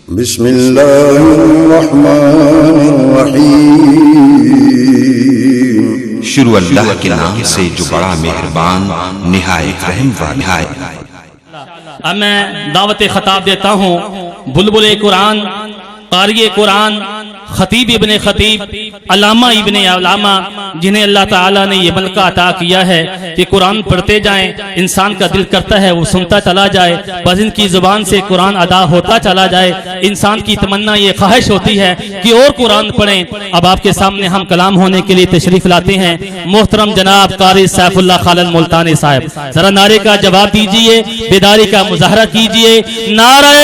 بسم اللہ الرحمن الرحیم شروع اللہ کے نام سے جو بڑا مہربان نہایت رحم والا ہے۔ اب میں دعوت خطاب دیتا ہوں بلبل قرآن، قاری قرآن، خطیب ابن خطیب، علامہ ابن علامہ، جنہیں اللہ تعالیٰ نے یہ ملکہ عطا کیا ہے کہ قرآن پڑھتے جائیں، انسان کا دل کرتا ہے وہ سنتا چلا جائے، بس ان کی زبان سے قرآن ادا ہوتا چلا جائے۔ انسان کی تمنا یہ خواہش ہوتی ہے کہ اور قرآن پڑھیں۔ اب آپ کے سامنے ہم کلام ہونے کے لیے تشریف لاتے ہیں محترم جناب قاری سیف اللہ خالد ملتانی صاحب، ذرا نعرے کا جواب دیجئے، بیداری کا مظاہرہ کیجئے۔ نعرہ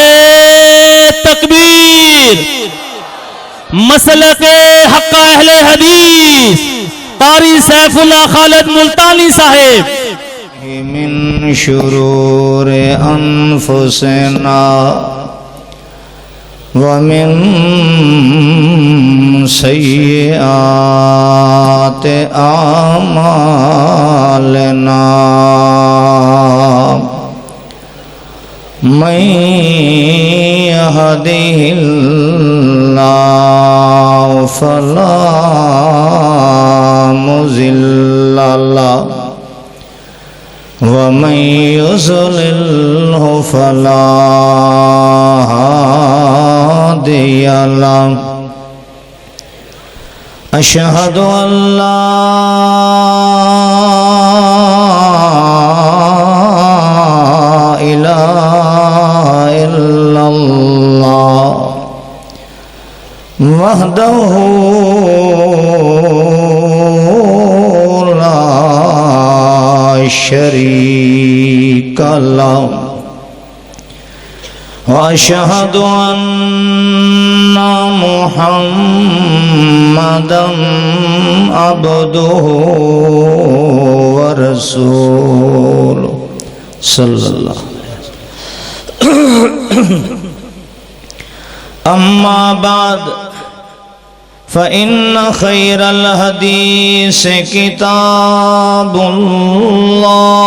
تکبیر، مسلک حق اہل حدیث قاری سیف اللہ خالد ملتانی صاحب۔ من شرور انفسنا ومن سیئات اعمالنا من يهده الله فلا مضل له ومن يضلل فلا هادي له أشهد أن لا إله إلا الله وحده لا شريك له وأشهد أن محمدا عبده ورسوله صلى الله عليه وسلم۔ أما بعد فإن خير الحديث كتاب الله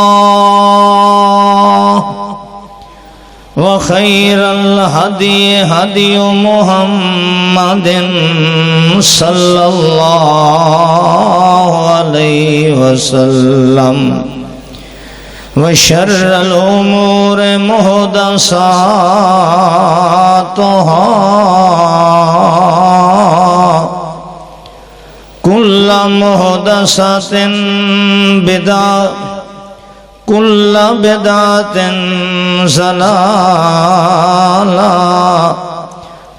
وخير الهدي هدي محمد صلى الله عليه وسلم وشر الأمور محدثاتها كل محدثة بدعة كل بدعة ضلالة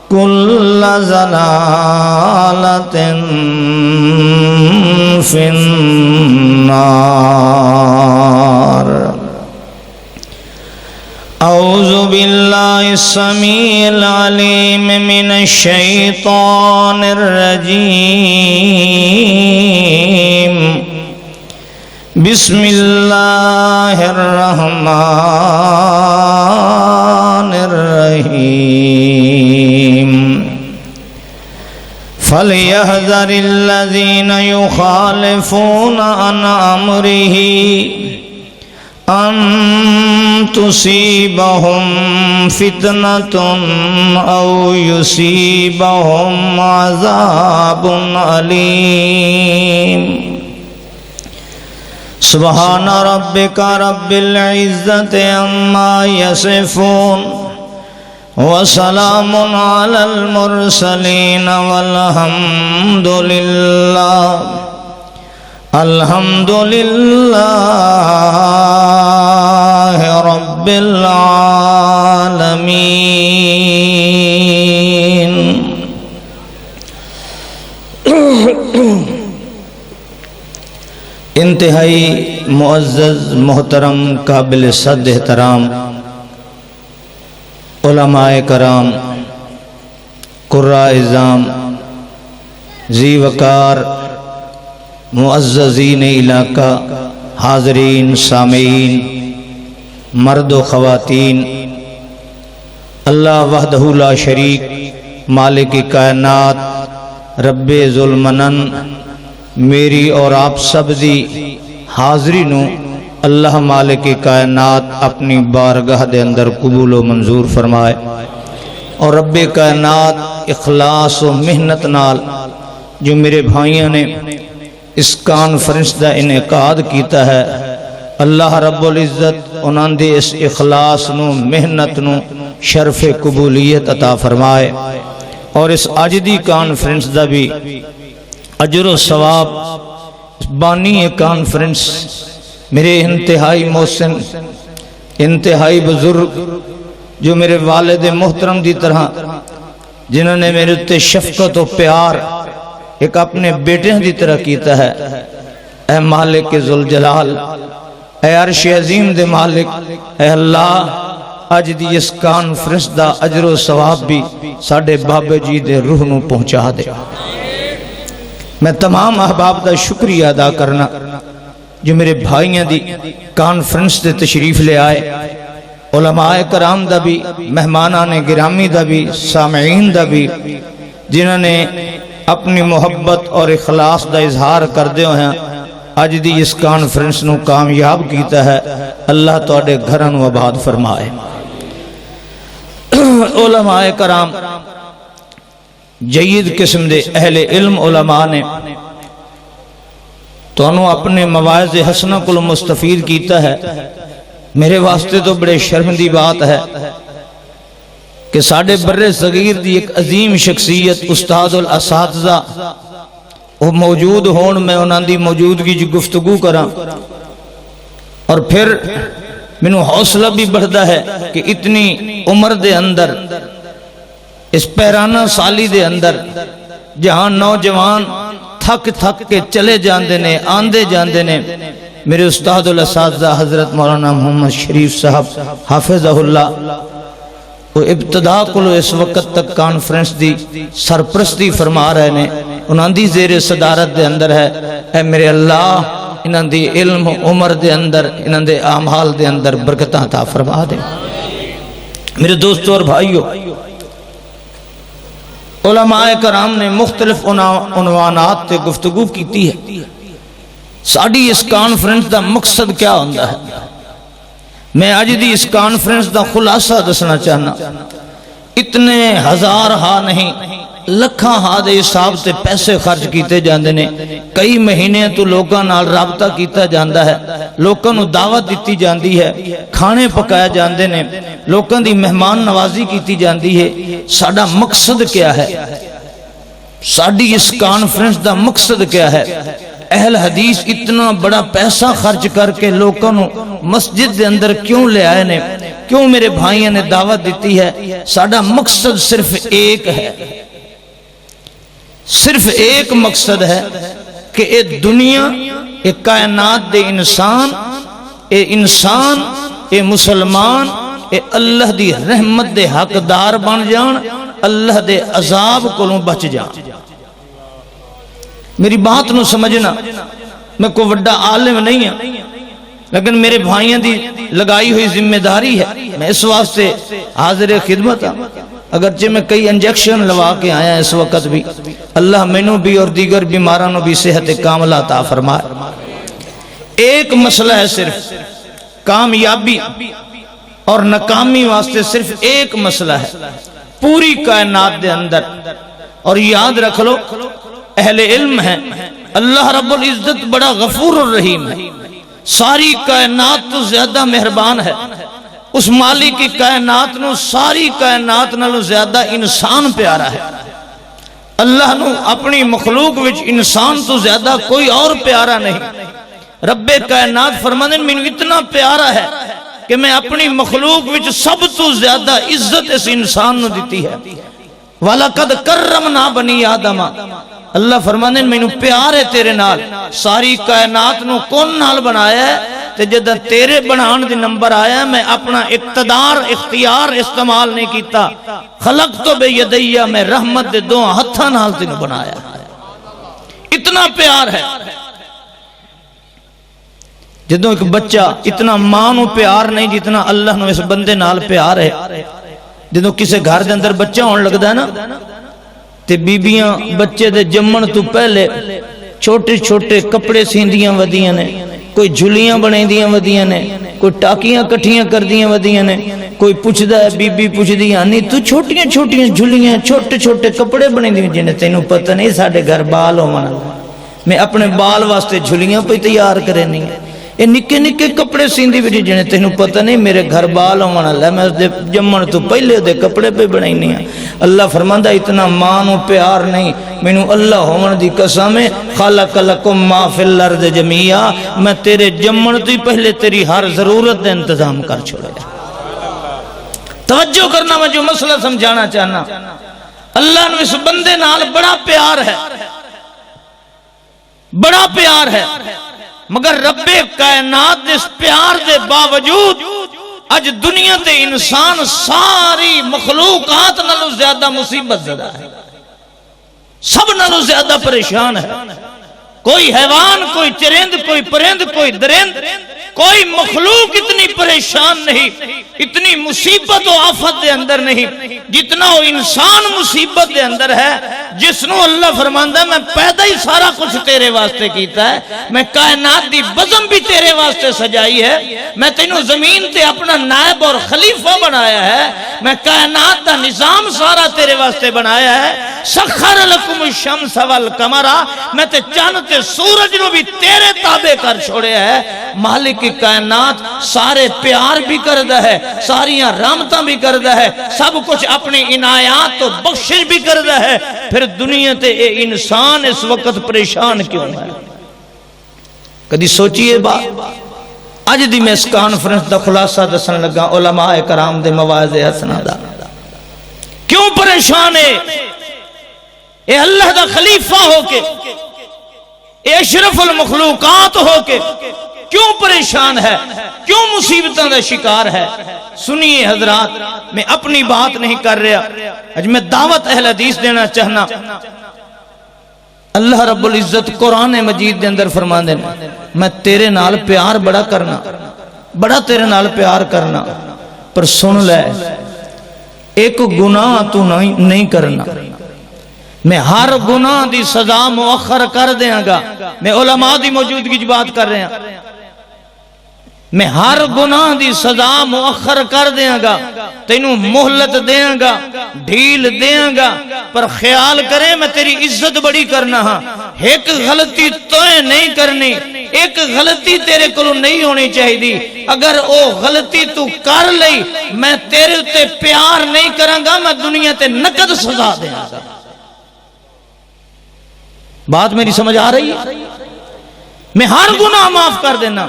كل ضلالة في النار۔ أعوذ بالله السميع العليم من الشيطان الرجيم، بسم الله الرحمن الرحيم۔ فليحذر الذين يخالفون عن أمره أن تصيبهم فتنة أو يصيبهم عذاب أليم۔ سبحان ربك رب العزة عما يصفون وسلام على المرسلين والحمد لله رب العالمين۔ انتہائی معزز محترم قابل صد احترام علماء کرام، قراء اعظام، ذی وقار معززین علاقہ، حاضرین سامعین، مرد و خواتین، اللہ وحدہ لا شریک مالک کائنات رب ذوالمنن میری اور آپ سب دی حاضرینوں اللہ مالک کائنات اپنی بارگاہ دے اندر قبول و منظور فرمائے۔ اور رب کائنات اخلاص و محنت نال جو میرے بھائیوں نے اس کانفرنس دا انعقاد کیتا ہے، اللہ رب العزت انہاں دے اس اخلاص نو محنت نو شرف قبولیت عطا فرمائے، اور اس اج دی کانفرنس دا بھی اجر و ثواب بانی کانفرنس میرے انتہائی محسن انتہائی بزرگ جو میرے والد محترم دی طرح جنہوں نے میرے تے شفقت و پیار ایک اپنے بیٹے دی طرح کیتا ہے، اے مالک ذوالجلال، اے عرش عظیم دے مالک، اے اللہ اج دی اس کانفرنس دا اجر و ثواب بھی ساڈے بابے جی دے روح نو پہنچا دے۔ میں تمام احباب دا شکریہ ادا کرنا جو میرے بھائیاں دی کانفرنس دے تشریف لے آئے، علماء کرام دا بھی، مہمانان گرامی دا بھی، سامعین دا بھی، جنہوں نے اپنی محبت اور اخلاص دا اظہار کردے ہوئے ہیں اج دی اس کانفرنس نو کامیاب کیتا ہے۔ اللہ تواڈے گھراں نو آباد فرمائے۔ علماء کرام جید قسم دے اہل علم علماء نے تو انہوں اپنے مواعظ حسنہ کو مستفید کیتا ہے۔ میرے واسطے تو بڑے شرم دی بات ہے کہ ساڑھے بر صغیر دی ایک عظیم شخصیت استاد الاساتذہ وہ موجود ہون، میں انہاں دی موجودگی جو گفتگو کراں، اور پھر منو حوصلہ بھی بڑھتا ہے کہ اتنی عمر دے اندر اس پیرانہ سالی دے اندر جہاں نوجوان تھک تھک کے چلے جاندے نے، آندے جاندے نے، میرے استاد الاساتذہ حضرت مولانا محمد شریف صاحب حافظہ اللہ وہ ابتدا کو اس وقت تک کانفرنس دی سرپرستی فرما رہے نے، انہاں دی زیر صدارت دے اندر ہے۔ اے میرے اللہ انہاں دی علم عمر دے اندر، انہاں دے اعمال دے اندر برکتاں عطا فرما دے۔ میرے دوستو اور بھائیو، علماء کرام نے مختلف عنوانات تے گفتگو کیتی ہے۔ ساڑی اس کانفرنس دا مقصد کیا ہوندہ ہے؟ میں آج دی اس کانفرنس دا خلاصہ دسنا چاہنا، اتنے ہزار ہاں نہیں لکھاں ہاں دے حساب تے پیسے خرچ کیتے جاندے نے، کئی مہینے تو لوگاں نال رابطہ کیتا جاندہ ہے، لوگاں نو دعوت دیتی جاندی ہے، کھانے پکایا جاندے نے، لوگاں دی مہمان نوازی کیتی جاندی ہے۔ ساڑا مقصد کیا ہے؟ ساڑی اس کانفرنس دا مقصد کیا ہے؟ اہل حدیث اتنا بڑا پیسہ خرچ کر کے لوگوں نے مسجد دے اندر کیوں لے آئے نے، کیوں میرے بھائیوں نے دعوت دیتی ہے؟ ساڑا مقصد صرف ایک ہے، صرف ایک مقصد ہے کہ اے دنیا، اے کائنات دے انسان، اے مسلمان، اے اللہ دی رحمت دے حقدار بن جان، اللہ دے عذاب کولوں بچ جان۔ میری بات نو سمجھنا، میں کوئی وڈا عالم نہیں ہوں، لیکن میرے بھائیوں دی لگائی ہوئی ذمہ داری ہے، میں اس واسطے حاضر خدمت ہوں۔ اگرچہ میں کئی انجیکشن لوا کے آیا اس وقت بھی، اللہ مینوں بھی اور دیگر بیمارانوں بھی صحت کاملہ عطا فرمائے۔ ایک مسئلہ ہے، صرف کامیابی اور ناکامی واسطے صرف ایک مسئلہ ہے پوری کائنات دے اندر، اور یاد رکھ لو اہل علم ہیں، اللہ رب العزت بڑا غفور الرحیم ہے، ساری کائنات تو زیادہ مہربان ہے، اس مالک کی کائنات نو ساری کائنات نالوں زیادہ انسان پیارا ہے۔ اللہ نو اپنی مخلوق وچ انسان تو زیادہ کوئی اور پیارا نہیں۔ رب کائنات فرماندے مینوں اتنا پیارا ہے کہ میں اپنی مخلوق وچ سب تو زیادہ عزت اس انسان نو دیتی ہے۔ وَلَقَدْ كَرَّمْنَا بَنِي آدَمَ، اللہ فرماندے مینوں پیار ہے تیرے نال، ساری کائنات نو کون نال بنایا ہے، تے جدہ تیرے بنان دی نمبر آیا میں اپنا اقتدار اختیار استعمال نہیں کیتا، خلق تو بے یدیہ، میں رحمت دے دو ہتھاں نال تینوں بنایا، اتنا پیار ہے۔ جدوں ایک بچہ اتنا ماں نو پیار نہیں جتنا اللہ نو اس بندے نال پیار ہے۔ جدوں کسے گھر دے اندر بچہ ہون لگدا ہے نا، تے بیبیاں بچے دے جمن تو پہلے چھوٹے چھوٹے کپڑے سیندیاں ودیاں نے، کوئی جھلیاں بنے دیاں ودیاں نے، کوئی ٹاکیاں کٹھیاں کر دیاں ودیاں نے، کوئی پوچھدا ہے بی بی پوچھدی یعنی تو چھوٹیاں چھوٹیاں جھلیاں چھوٹے چھوٹے کپڑے بنے دی جنہیں تینوں پتہ نہیں ساڑھے گھر بال ہو مانا میں اپنے بال واسطے جھلیاں پہ تیار کرے نہیں یہ نکے نکے کپڑے سیندی بھی جنہیں تینوں پتہ نہیں میرے گھر بال ہو مانا اللہ میں اس دے جمعن تو پہلے دے کپڑے پہ بنائی نہیں ہے اللہ فرماندہ اتنا مانو پیار نہیں مینو اللہ ہومن دی قسم خالق لکم ما فی الارض جمیعہ میں تیرے جمعن تو پہلے تیری ہر ضرورت دے انتظام کر چھوڑے توجہ کرنا میں جو مسئلہ سمجھانا چاہنا اللہ نے اس بندے نال بڑا پیار ہے بڑا پیار ہے مگر رب کائنات اس پیار دے باوجود اج دنیا تے انسان ساری مخلوقات نالوں زیادہ مصیبت زدہ ہے سب نالوں زیادہ پریشان ہے کوئی حیوان کوئی چرند کوئی پرند کوئی درند کوئی مخلوق اتنی پریشان نہیں اتنی مصیبت و آفت دے اندر نہیں جتنا وہ انسان مصیبت دے اندر ہے جس نو اللہ فرماندہ ہے میں پیدا ہی سارا کچھ تیرے واسطے کیتا ہے میں کائنات دی بزم بھی تیرے واسطے سجائی ہے میں تینوں زمین تے اپنا نائب اور خلیفہ بنایا ہے میں کائنات دا نظام سارا تیرے واسطے بنایا ہے سخر لکم الشمس والقمر میں تے چاند تے سورج نو بھی تیرے تابع کر چھوڑے ہے مالک کی کائنات سارے پیار بھی کردہ ہے ساریاں رحمتاں بھی کردہ ہے سب کچھ اپنی عنایات تو بخشش بھی کردہ ہے پھر دنیا تے اے انسان اس وقت پریشان کیوں ہے کدی سوچئے بات آج دی میں اس کانفرنس دا خلاصہ دسن لگا علماء کرام دے مواعظ حسنہ دا کیوں پریشان ہے اے اللہ دا خلیفہ ہو کے اے اشرف المخلوقات ہو کے کیوں پریشان ہے کیوں مصیبتوں دا شکار ہے سنیے حضرات میں اپنی بات نہیں کر رہا آج میں دعوت اہل حدیث دینا چاہنا اللہ رب العزت قرآن مجید دے اندر فرمان دینا میں تیرے نال پیار بڑا کرنا بڑا تیرے نال پیار کرنا پر سن لے ایک گناہ تو نہیں کرنا میں ہر گناہ دی سزا مؤخر کر دیاں گا میں علماء دی موجودگی کی بات کر رہے ہیں میں ہر گناہ دی سزا مؤخر کر دیاں گا تینوں مہلت دیاں گا ڈھیل دیاں گا پر خیال کریں میں تیری عزت بڑی کرنا ہاں ایک غلطی تویں نہیں کرنی ایک غلطی تیرے کو نہیں ہونی چاہی دی اگر او غلطی تو کر لئی میں تیرے تے پیار نہیں کروں گا میں دنیا تے نقد سزا دیاں گا بات میری سمجھ آ رہی ہے میں ہر گناہ معاف کر دینا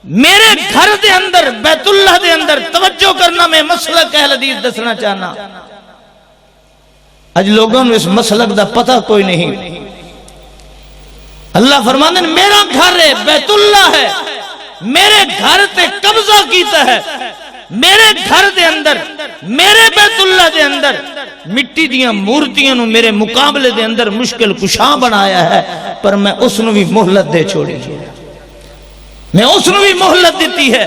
میرے گھر دے اندر بیت اللہ دے اندر توجہ کرنا میں مسلک اہل حدیث دسنا چاہنا آج لوگوں نے اس مسلک دا پتہ کوئی نہیں اللہ فرمانے میرا گھر ہے بیت اللہ ہے میرے گھر تے قبضہ کیتا ہے میرے گھر دے اندر میرے بیت اللہ دے اندر مٹی دیاں مورتیاں نو میرے مقابلے دے اندر مشکل کشاں بنایا ہے پر میں اس نو بھی مہلت دے چھوڑی میں اس نو بھی مہلت دیتی ہے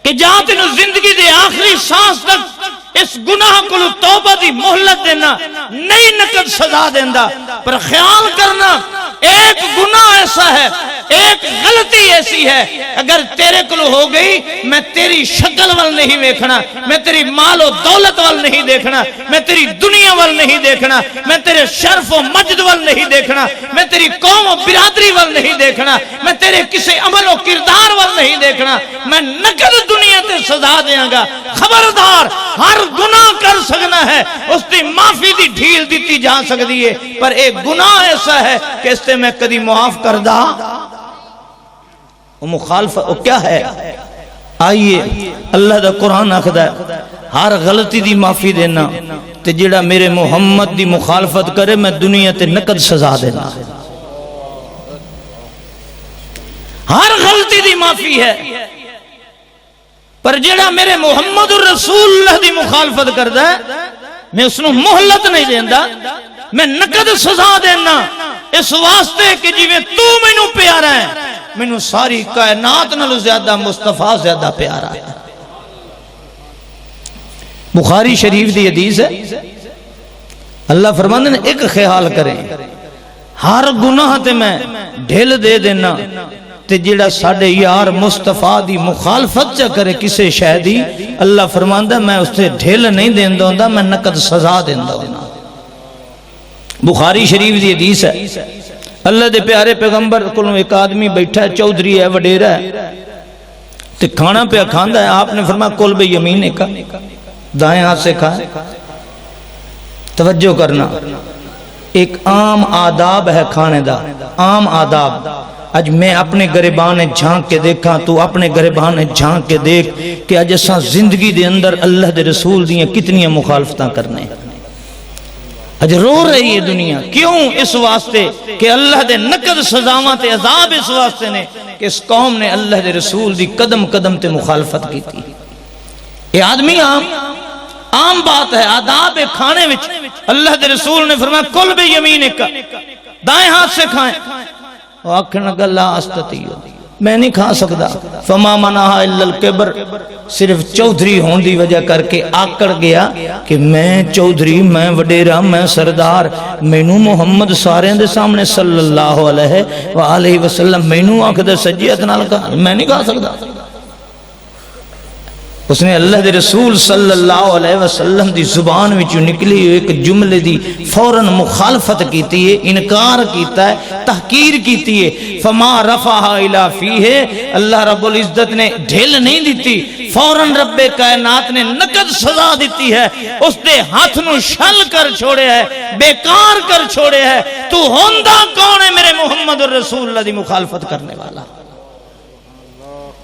کہ جہاں تینوں زندگی دے آخری سانس تک اس گناہ کو توبہ دی مہلت دینا نئی نقد سزا دینا پر خیال کرنا ایک گناہ ایسا ہے ایک غلطی ایسی ہے اگر تیرے کلو ہو گئی میں تیری شکل وال نہیں دیکھنا میں تیری مال و دولت وال نہیں دیکھنا میں تیری دنیا وال نہیں دیکھنا میں تیرے شرف و مجد وال نہیں دیکھنا میں تیری قوم و برادری وال نہیں دیکھنا میں تیرے کسی عمل و کردار وال نہیں دیکھنا میں نقد دنیا تے سزا دیاں گا خبردار ہر گناہ کر سکنا ہے اس دی معافی دی ڈھیل دیتی جا سکتی ہے پر ایک گناہ ایسا ہے کہ اس سے میں کدی معاف کر دا وہ مخالفہ وہ کیا ہے آئیے اللہ دا قرآن آخدا ہے ہر غلطی دی معافی دینا تے جڑا میرے محمد دی مخالفت کرے میں دنیا تے نقد سزا دینا ہر غلطی دی معافی ہے پر جڑا میرے محمد الرسول اللہ دی مخالفت کردا ہے میں اس نو مہلت نہیں دیندا میں نقد سزا دینا اس واسطے کہ جی میں تو میں نو پیارا ہے میں نو ساری کائنات نلو زیادہ مصطفیٰ زیادہ پیارا ہے بخاری شریف دی حدیث ہے اللہ فرماندے نے ایک خیال کریں ہر گناہ تے میں ڈھیل دے دینا تے جڑا ساڈے یار مصطفیٰ دی مخالفت چا کرے کسے شے دی اللہ فرماندا میں اس تے ڈھل نہیں دیندا ہوندا میں نقد سزا دیندا ہوندا بخاری شریف دی حدیث ہے اللہ دے پیارے پیغمبر کولوں ایک آدمی بیٹھا ہے چودھری ہے وڈیرا ہے تے کھانا پہ کھاندا ہے آپ نے فرمایا کل بے یمین کا دائیں ہاتھ سے کھائے توجہ کرنا ایک عام آداب ہے کھانے دا عام آداب اج میں اپنے گریبان جھانک کے دیکھا تو اپنے گریبان جھانک کے دیکھ کہ اج اساں زندگی دے اندر اللہ دے رسول دیاں کتنی مخالفتاں کرنے اج رو رہی ہے دنیا کیوں اس واسطے کہ اللہ دے نقد سزاواں تے عذاب اس واسطے نے کہ اس قوم نے اللہ دے رسول دی قدم قدم تے مخالفت کی تھی یہ آدمی عام بات ہے آداب کھانے وچ اللہ دے رسول نے فرمایا کل بے یمین کا دائیں ہاتھ سے کھائیں وہ آکھن لگا لا استطیع میں نہیں کھا سکتا فما منعہا الا الکبر صرف چودھری ہون دی وجہ کر کے آکڑ گیا کہ میں چودھری میں وڈیرا میں سردار مینوں محمد سارے دے سامنے صلی اللہ علیہ وآلہ وسلم مینوں آکھدا سجیت نال کھا میں نہیں کھا سکتا اس نے اللہ دے رسول صلی اللہ علیہ وسلم دی زبان وچ نکلی ایک جملے دی فوراً مخالفت کیتی ہے انکار کیتا ہے تحقیر کیتی ہے فما رفعها الى فیہ اللہ رب العزت نے ڈھل نہیں دیتی فوراً رب کائنات نے نقد سزا دیتی ہے اس دے ہاتھ نو شل کر چھوڑے ہے بیکار کر چھوڑے ہے تو ہوندا کون ہے میرے محمد الرسول اللہ دی مخالفت کرنے والا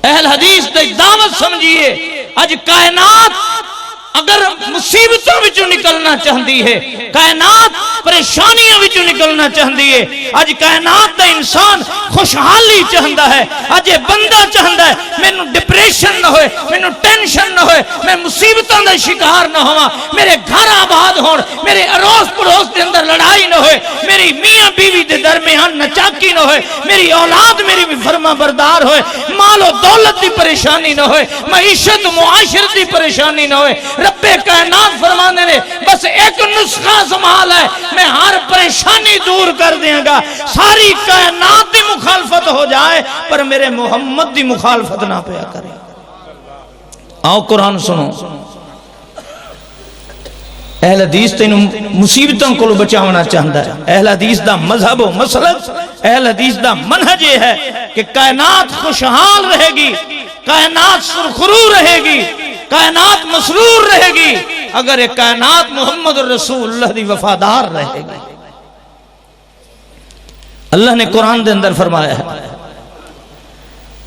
اہل حدیث تے دعوت سمجھیے اج کائنات اگر مصیبتوں وچوں نکلنا چاہتی ہے کائنات پریشانیاں وچوں نکلنا چاہتی ہے اج کائنات دا انسان خوشحالی چاہتا ہے اج بندہ چاہتا ہے مینوں ڈپریشن نہ ہوئے مینوں ٹینشن نہ ہوئے میں مصیبتوں دا شکار نہ ہوا میرے گھر آباد ہون میرے اڑوس پڑوس دے اندر لڑائی نہ ہوئے میری میاں بیوی دے درمیان نچاکی نہ ہوئے میری اولاد میری فرما بردار ہوئے مال و دولت دی پریشانی نہ ہوئے معیشت معاشرت دی پریشانی نہ ہوئے رب کائنات فرمانے نے بس ایک نسخہ سنبھال ہے میں ہر پریشانی دور کر دیا گا ساری کائنات دی مخالفت ہو جائے پر میرے محمد دی مخالفت نہ پیا کرے آؤ قرآن سنو اہل حدیث تینوں مصیبتوں کو بچاونا چاہتا ہے اہل حدیث دا مذہب و مسلک اہل حدیث دا منہج یہ ہے کہ کائنات خوشحال رہے گی کائنات سرخرو رہے گی کائنات مسرور رہے گی اگر ایک کائنات محمد الرسول اللہ دی وفادار رہے گی اللہ نے قرآن دے اندر فرمایا ہے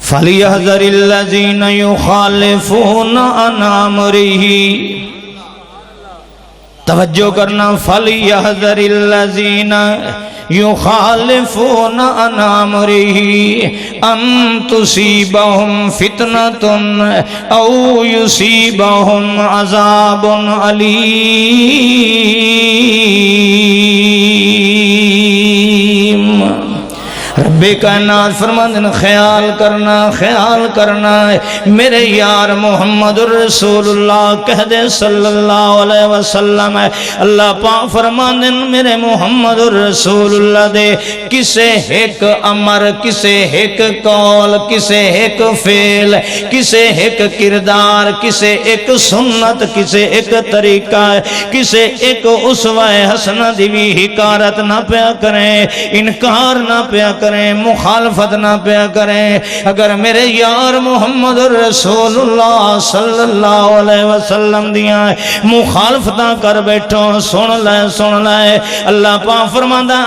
فَلْيَحْذَرِ الَّذِينَ يُخَالِفُونَ عَنْ أَمْرِهِ توجہ کرنا فَلْيَحْذَرِ الَّذِينَ يُخَالِفُونَ عَنْ أَمْرِهِ أَن تُصِيبَهُمْ فِتْنَةٌ أَوْ يُصِيبَهُمْ عَذَابٌ أَلِيمٌ رب کائنات فرماندن خیال کرنا میرے یار محمد الرسول اللہ کہہ دے صلی اللہ علیہ وسلم اللہ پاک فرماندن میرے محمد الرسول اللہ دے کسے ایک امر کسے ایک قول کسے ایک فعل کسے ایک کردار کسے ایک سنت کسے ایک طریقہ کسے ایک اسوہ حسنہ دی بھی حکارت نہ پیا کریں انکار نہ پیا کریں مخالفت نہ پیا کریں اگر میرے یار محمد رسول اللہ صلی اللہ علیہ وسلم دیاں مخالفتاں کر بیٹھو سن لے اللہ پاک فرماتا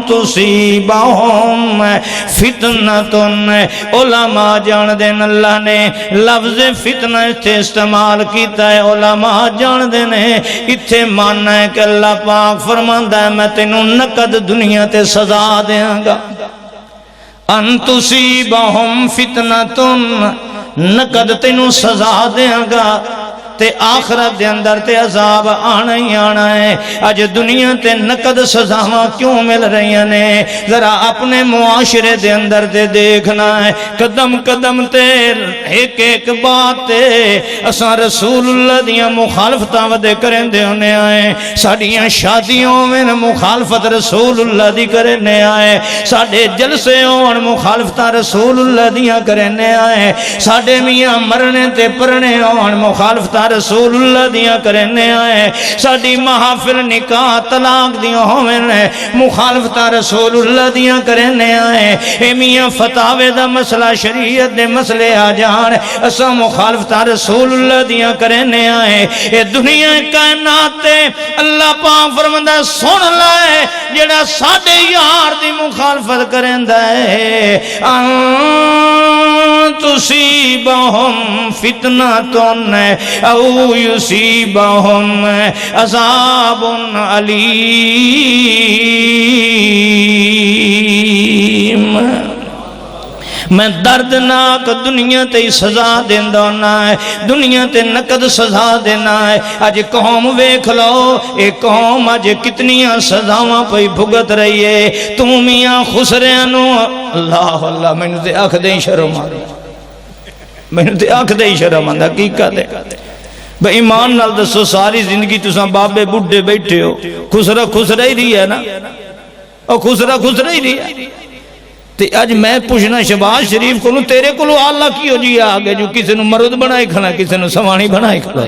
تصیبہم فتنتن علماء جان دین اللہ نے لفظ فتنہ اتھے استعمال کیتا ہے علماء جان دین اتھے ماننا ہے کہ اللہ پاک فرماندہ ہے میں تینوں نقد دنیا تے سزا دیاں گا ان تصیبہم فتنتن نقد تینوں سزا دیاں گا تے آخرت دے اندر تے عذاب آنا ہی آنا ہے۔ اج دنیا تے نقد سزاواں کیوں مل رہی ہیں؟ ذرا اپنے معاشرے دے اندر تے دیکھنا ہے، قدم قدم تے ایک ایک بات تے اساں رسول اللہ دیاں مخالفتاں ودے کرندے ہونے آئے، ساڈیاں شادیوں میں مخالفت رسول اللہ دی کرنے آئے، ساڈے جلسے ہون مخالفتاں رسول اللہ دیاں کرنے آئے، ساڈے میاں مرنے تے پرنے ہون مخالفتاں رسول اللہ دیاں کرنے آئے، ساڈی محافل نکاح طلاق دیاں ہوون مخالفتاں رسول اللہ دیاں کرنے آئے، اے میاں فتاوے دا مسئلہ شریعت دے مسئلے آ جان اساں مخالفتاں رسول اللہ دیاں کرنے آئے۔ اے دنیا کائنات تے اللہ پاک فرماندا سن لے جڑا ساڈے یار دی مخالفت کریندا ہے تصیبہم فتنۃ او یصیبہم عذاب علیم۔ میں دردناک دنیا تے سزا دیندا ہونا ہے، دنیا تے نقد سزا دینا ہے۔ اج قوم ویکھ لو، اے قوم اج کتنیاں سزاواں پئی بھگت رہی ہے۔ تو میاں خسریاں نو اللہ اللہ مینوں تے آکھ دے شرم آ مینوں تے آکھ دے شرم آندا حقیقت ہے۔ بے ایمان نال دسو ساری زندگی تساں بابے بڈھے بیٹھے ہو، خسرا ہی رہی ہے نا، او خسرا ہی رہی ہے۔ تے اج میں پوچھنا شہباز شریف کو تیرے کو اللہ کی ہو جی آگے جو کسی نو مرد بنائے کھنا کسی نو سوانی بنائے کھنا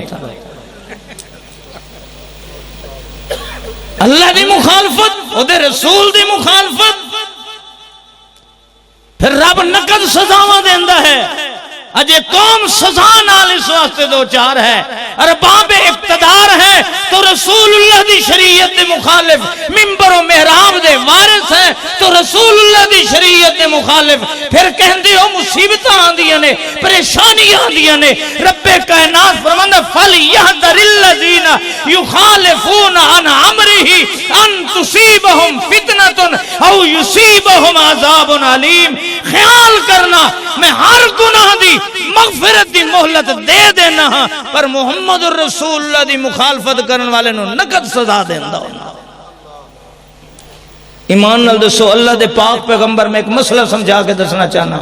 اللہ دی مخالفت او دے رسول دی مخالفت پھر رب نقد سزاواں دیندا ہے۔ اج قوم سزا نال اس واسطے دو چار ہے، ارباب اقتدار ہے تو رسول اللہ دی شریعت دے مخالف، منبر و محراب دے وارث ہے تو رسول اللہ دی شریعت دے مخالف، پھر کہندے ہو مصیبتاں آندیاں نے، پریشانیاں آندیاں نے۔ رب کائنات فرماندا فَلْيَحْذَرِ الَّذِينَ يُخَالِفُونَ عَنْ أَمْرِهِ أَن تُصِيبَهُمْ فِتْنَةٌ أَوْ يُصِيبَهُمْ عَذَابٌ عَلِيمٌ۔ خیال کرنا میں ہر گناہ دی مغفرت دی مہلت دے دینا ہاں، پر محمد الرسول اللہ دی مخالفت کرن والے نو نقد سزا دیندا ہونا۔ ایمان نال دسو اللہ دے پاک پیغمبر میں ایک مسئلہ سمجھا کے دسنا چاہنا،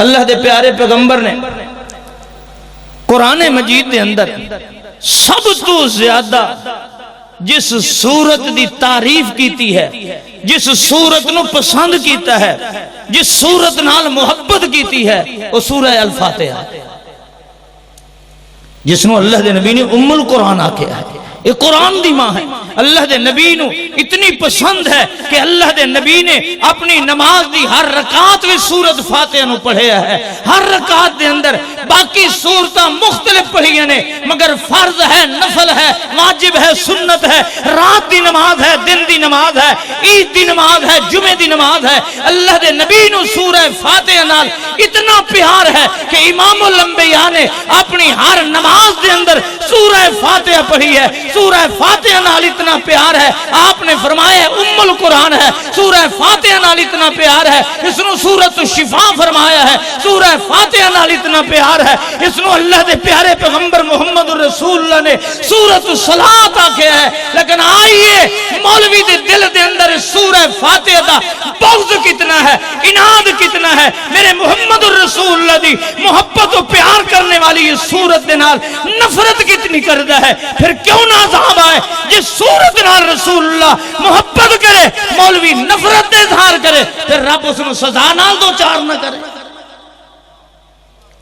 اللہ دے پیارے پیغمبر نے قرآن مجید دے اندر سب تو زیادہ جس صورت دی تعریف کیتی ہے، جس صورت نو پسند کیتا ہے، جس صورت نال محبت کیتی ہے، وہ سورہ الفاتحہ، جس نو اللہ دے نبی نے ام القرآن آکھیا ہے۔ یہ قرآن دی ماں ہے، اللہ دے نبی نو اتنی پسند ہے کہ اللہ دے نبی نے اپنی نماز دی ہر رکعت میں سورت فاتحہ نو پڑھیا ہے۔ ہر رکعت دے اندر باقی سورتاں مختلف پڑھیاں نے، مگر فرض ہے، نفل ہے، واجب ہے، سنت ہے، رات دی نماز ہے، دن دی نماز ہے، عید دی نماز ہے، جمعہ دی نماز ہے۔ اللہ دے نبی نو سورہ فاتحہ نال اتنا پیار ہے کہ امام الانبیاء نے اپنی ہر نماز دے اندر سورہ فاتحہ پڑھی ہے۔ سورہ فاتحہ نال اتنا پیار ہے، آپ نے فرمایا ام القرآن ہے۔ سورہ فاتحہ نال اتنا پیار ہے، اس نے سورۃ الشفاء فرمایا ہے۔ سورہ فاتحہ نال اتنا پیار ہے، اس نے اللہ دے پیارے پیغمبر محمد الرسول اللہ نے سورۃ الصلاۃ آکھیا ہے۔ لیکن آئیے مولوی دے دل دے اندر سورہ فاتحہ دا بغض کتنا ہے، اناد کتنا ہے۔ میرے محمد الرسول اللہ دی محبت و پیار کرنے والی یہ سورت دے نال نفرت کتنی کردا ہے، پھر کیوں نہ عذاب آئے؟ جس سورت نال رسول اللہ محبت کرے، مولوی نفرت دے اظہار کرے، پھر رب اس نے سزا نال دو چار نہ کرے۔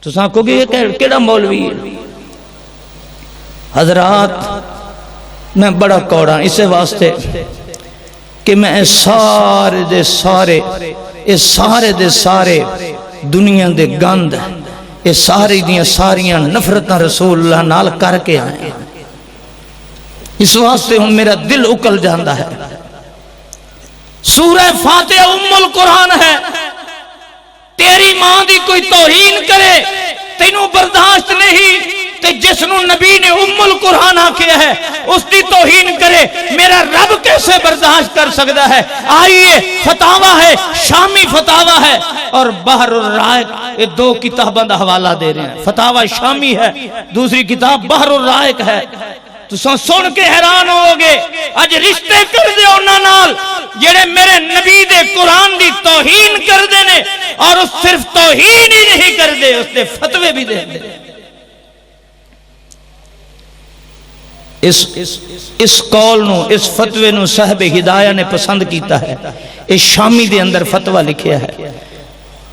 تو ساں کو کہ یہ کیڑا مولوی ہے؟ حضرات میں بڑا کوڑا اسے واسطے کہ میں سارے دے سارے دنیا دے گند یہ ساری دیاں ساریاں نفرتاں رسول اللہ نال کر کے آئے، اس واسطے ہوں میرا دل اکل جاندہ ہے۔ سورہ فاتحہ ام القرآن ہے، تیری ماں دی کوئی توہین کرے تینوں برداشت نہیں، تے کہ جس نو نبی نے ام القرآن آکھیا ہے اس دی توہین کرے میرا رب کیسے برداشت کر سکتا ہے؟ آئیے فتاوہ ہے، شامی فتاوہ ہے اور بحر الرائق، یہ دو کتابوں دا حوالہ دے رہے ہیں۔ فتاوہ شامی ہے، دوسری کتاب بحر الرائق ہے۔ تو سن کے حیران ہو گے اج رشتے کر دے انہاں نال جڑے میرے نبی دے قرآن دی توہین کر دے نے، اور اس صرف توہین ہی نہیں کر دے، اس دے فتوے بھی دے دے۔ اس قول نو، اس فتوے نو صاحب ہدایہ نے پسند کیتا ہے۔ اس شامی دے اندر فتوہ لکھیا ہے،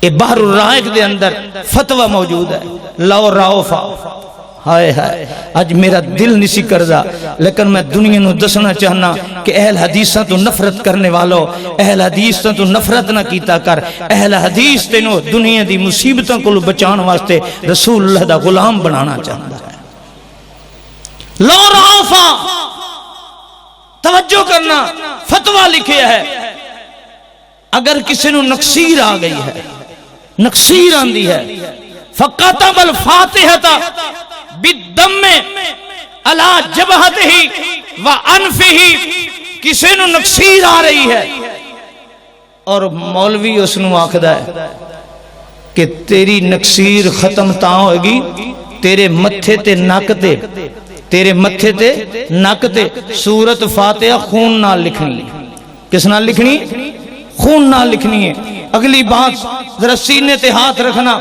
یہ بحر الرائق دے اندر فتوہ موجود ہے۔ لو راؤفا، ہائے ہائے آج میرا دل نہیں کردا، لیکن میں دنیا نو دسنا چاہنا کہ اہل حدیثاں تو نفرت کرنے والو، اہل حدیثاں تو نفرت نہ کیتا کر۔ اہل حدیث تینو دنیا دی مصیبتوں کو بچان واسطے رسول اللہ دا غلام بنانا چاہتا ہے۔ لو راؤفا، توجہ کرنا، فتوہ لکھے ہے اگر کسی نو نقصیر آ گئی ہے، نقصیر آندی ہے، فقاتب الفاتحہ بالدم علی جبہتہ وانفہ، کسی نو نقصیر آ رہی ہے اور مولوی اس نو آکھدا ہے کہ تیری نقصیر ختم تا ہوگی تیرے متھے تے نک تے، تیرے متھے تے نک تے سورت فاتحہ خون نال لکھنی ہے۔ کس نال لکھنی؟ خون نال لکھنی ہے۔ اگلی بات ذرا سینے تے ہاتھ رکھنا،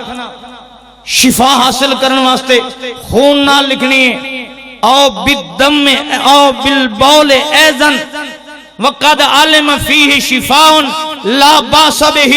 شفا حاصل کرنے واسطے خون نال لکھنی ہے۔ او بالدم او بالبول ایزن وقد علم فیہ شفاء لا باس بہ۔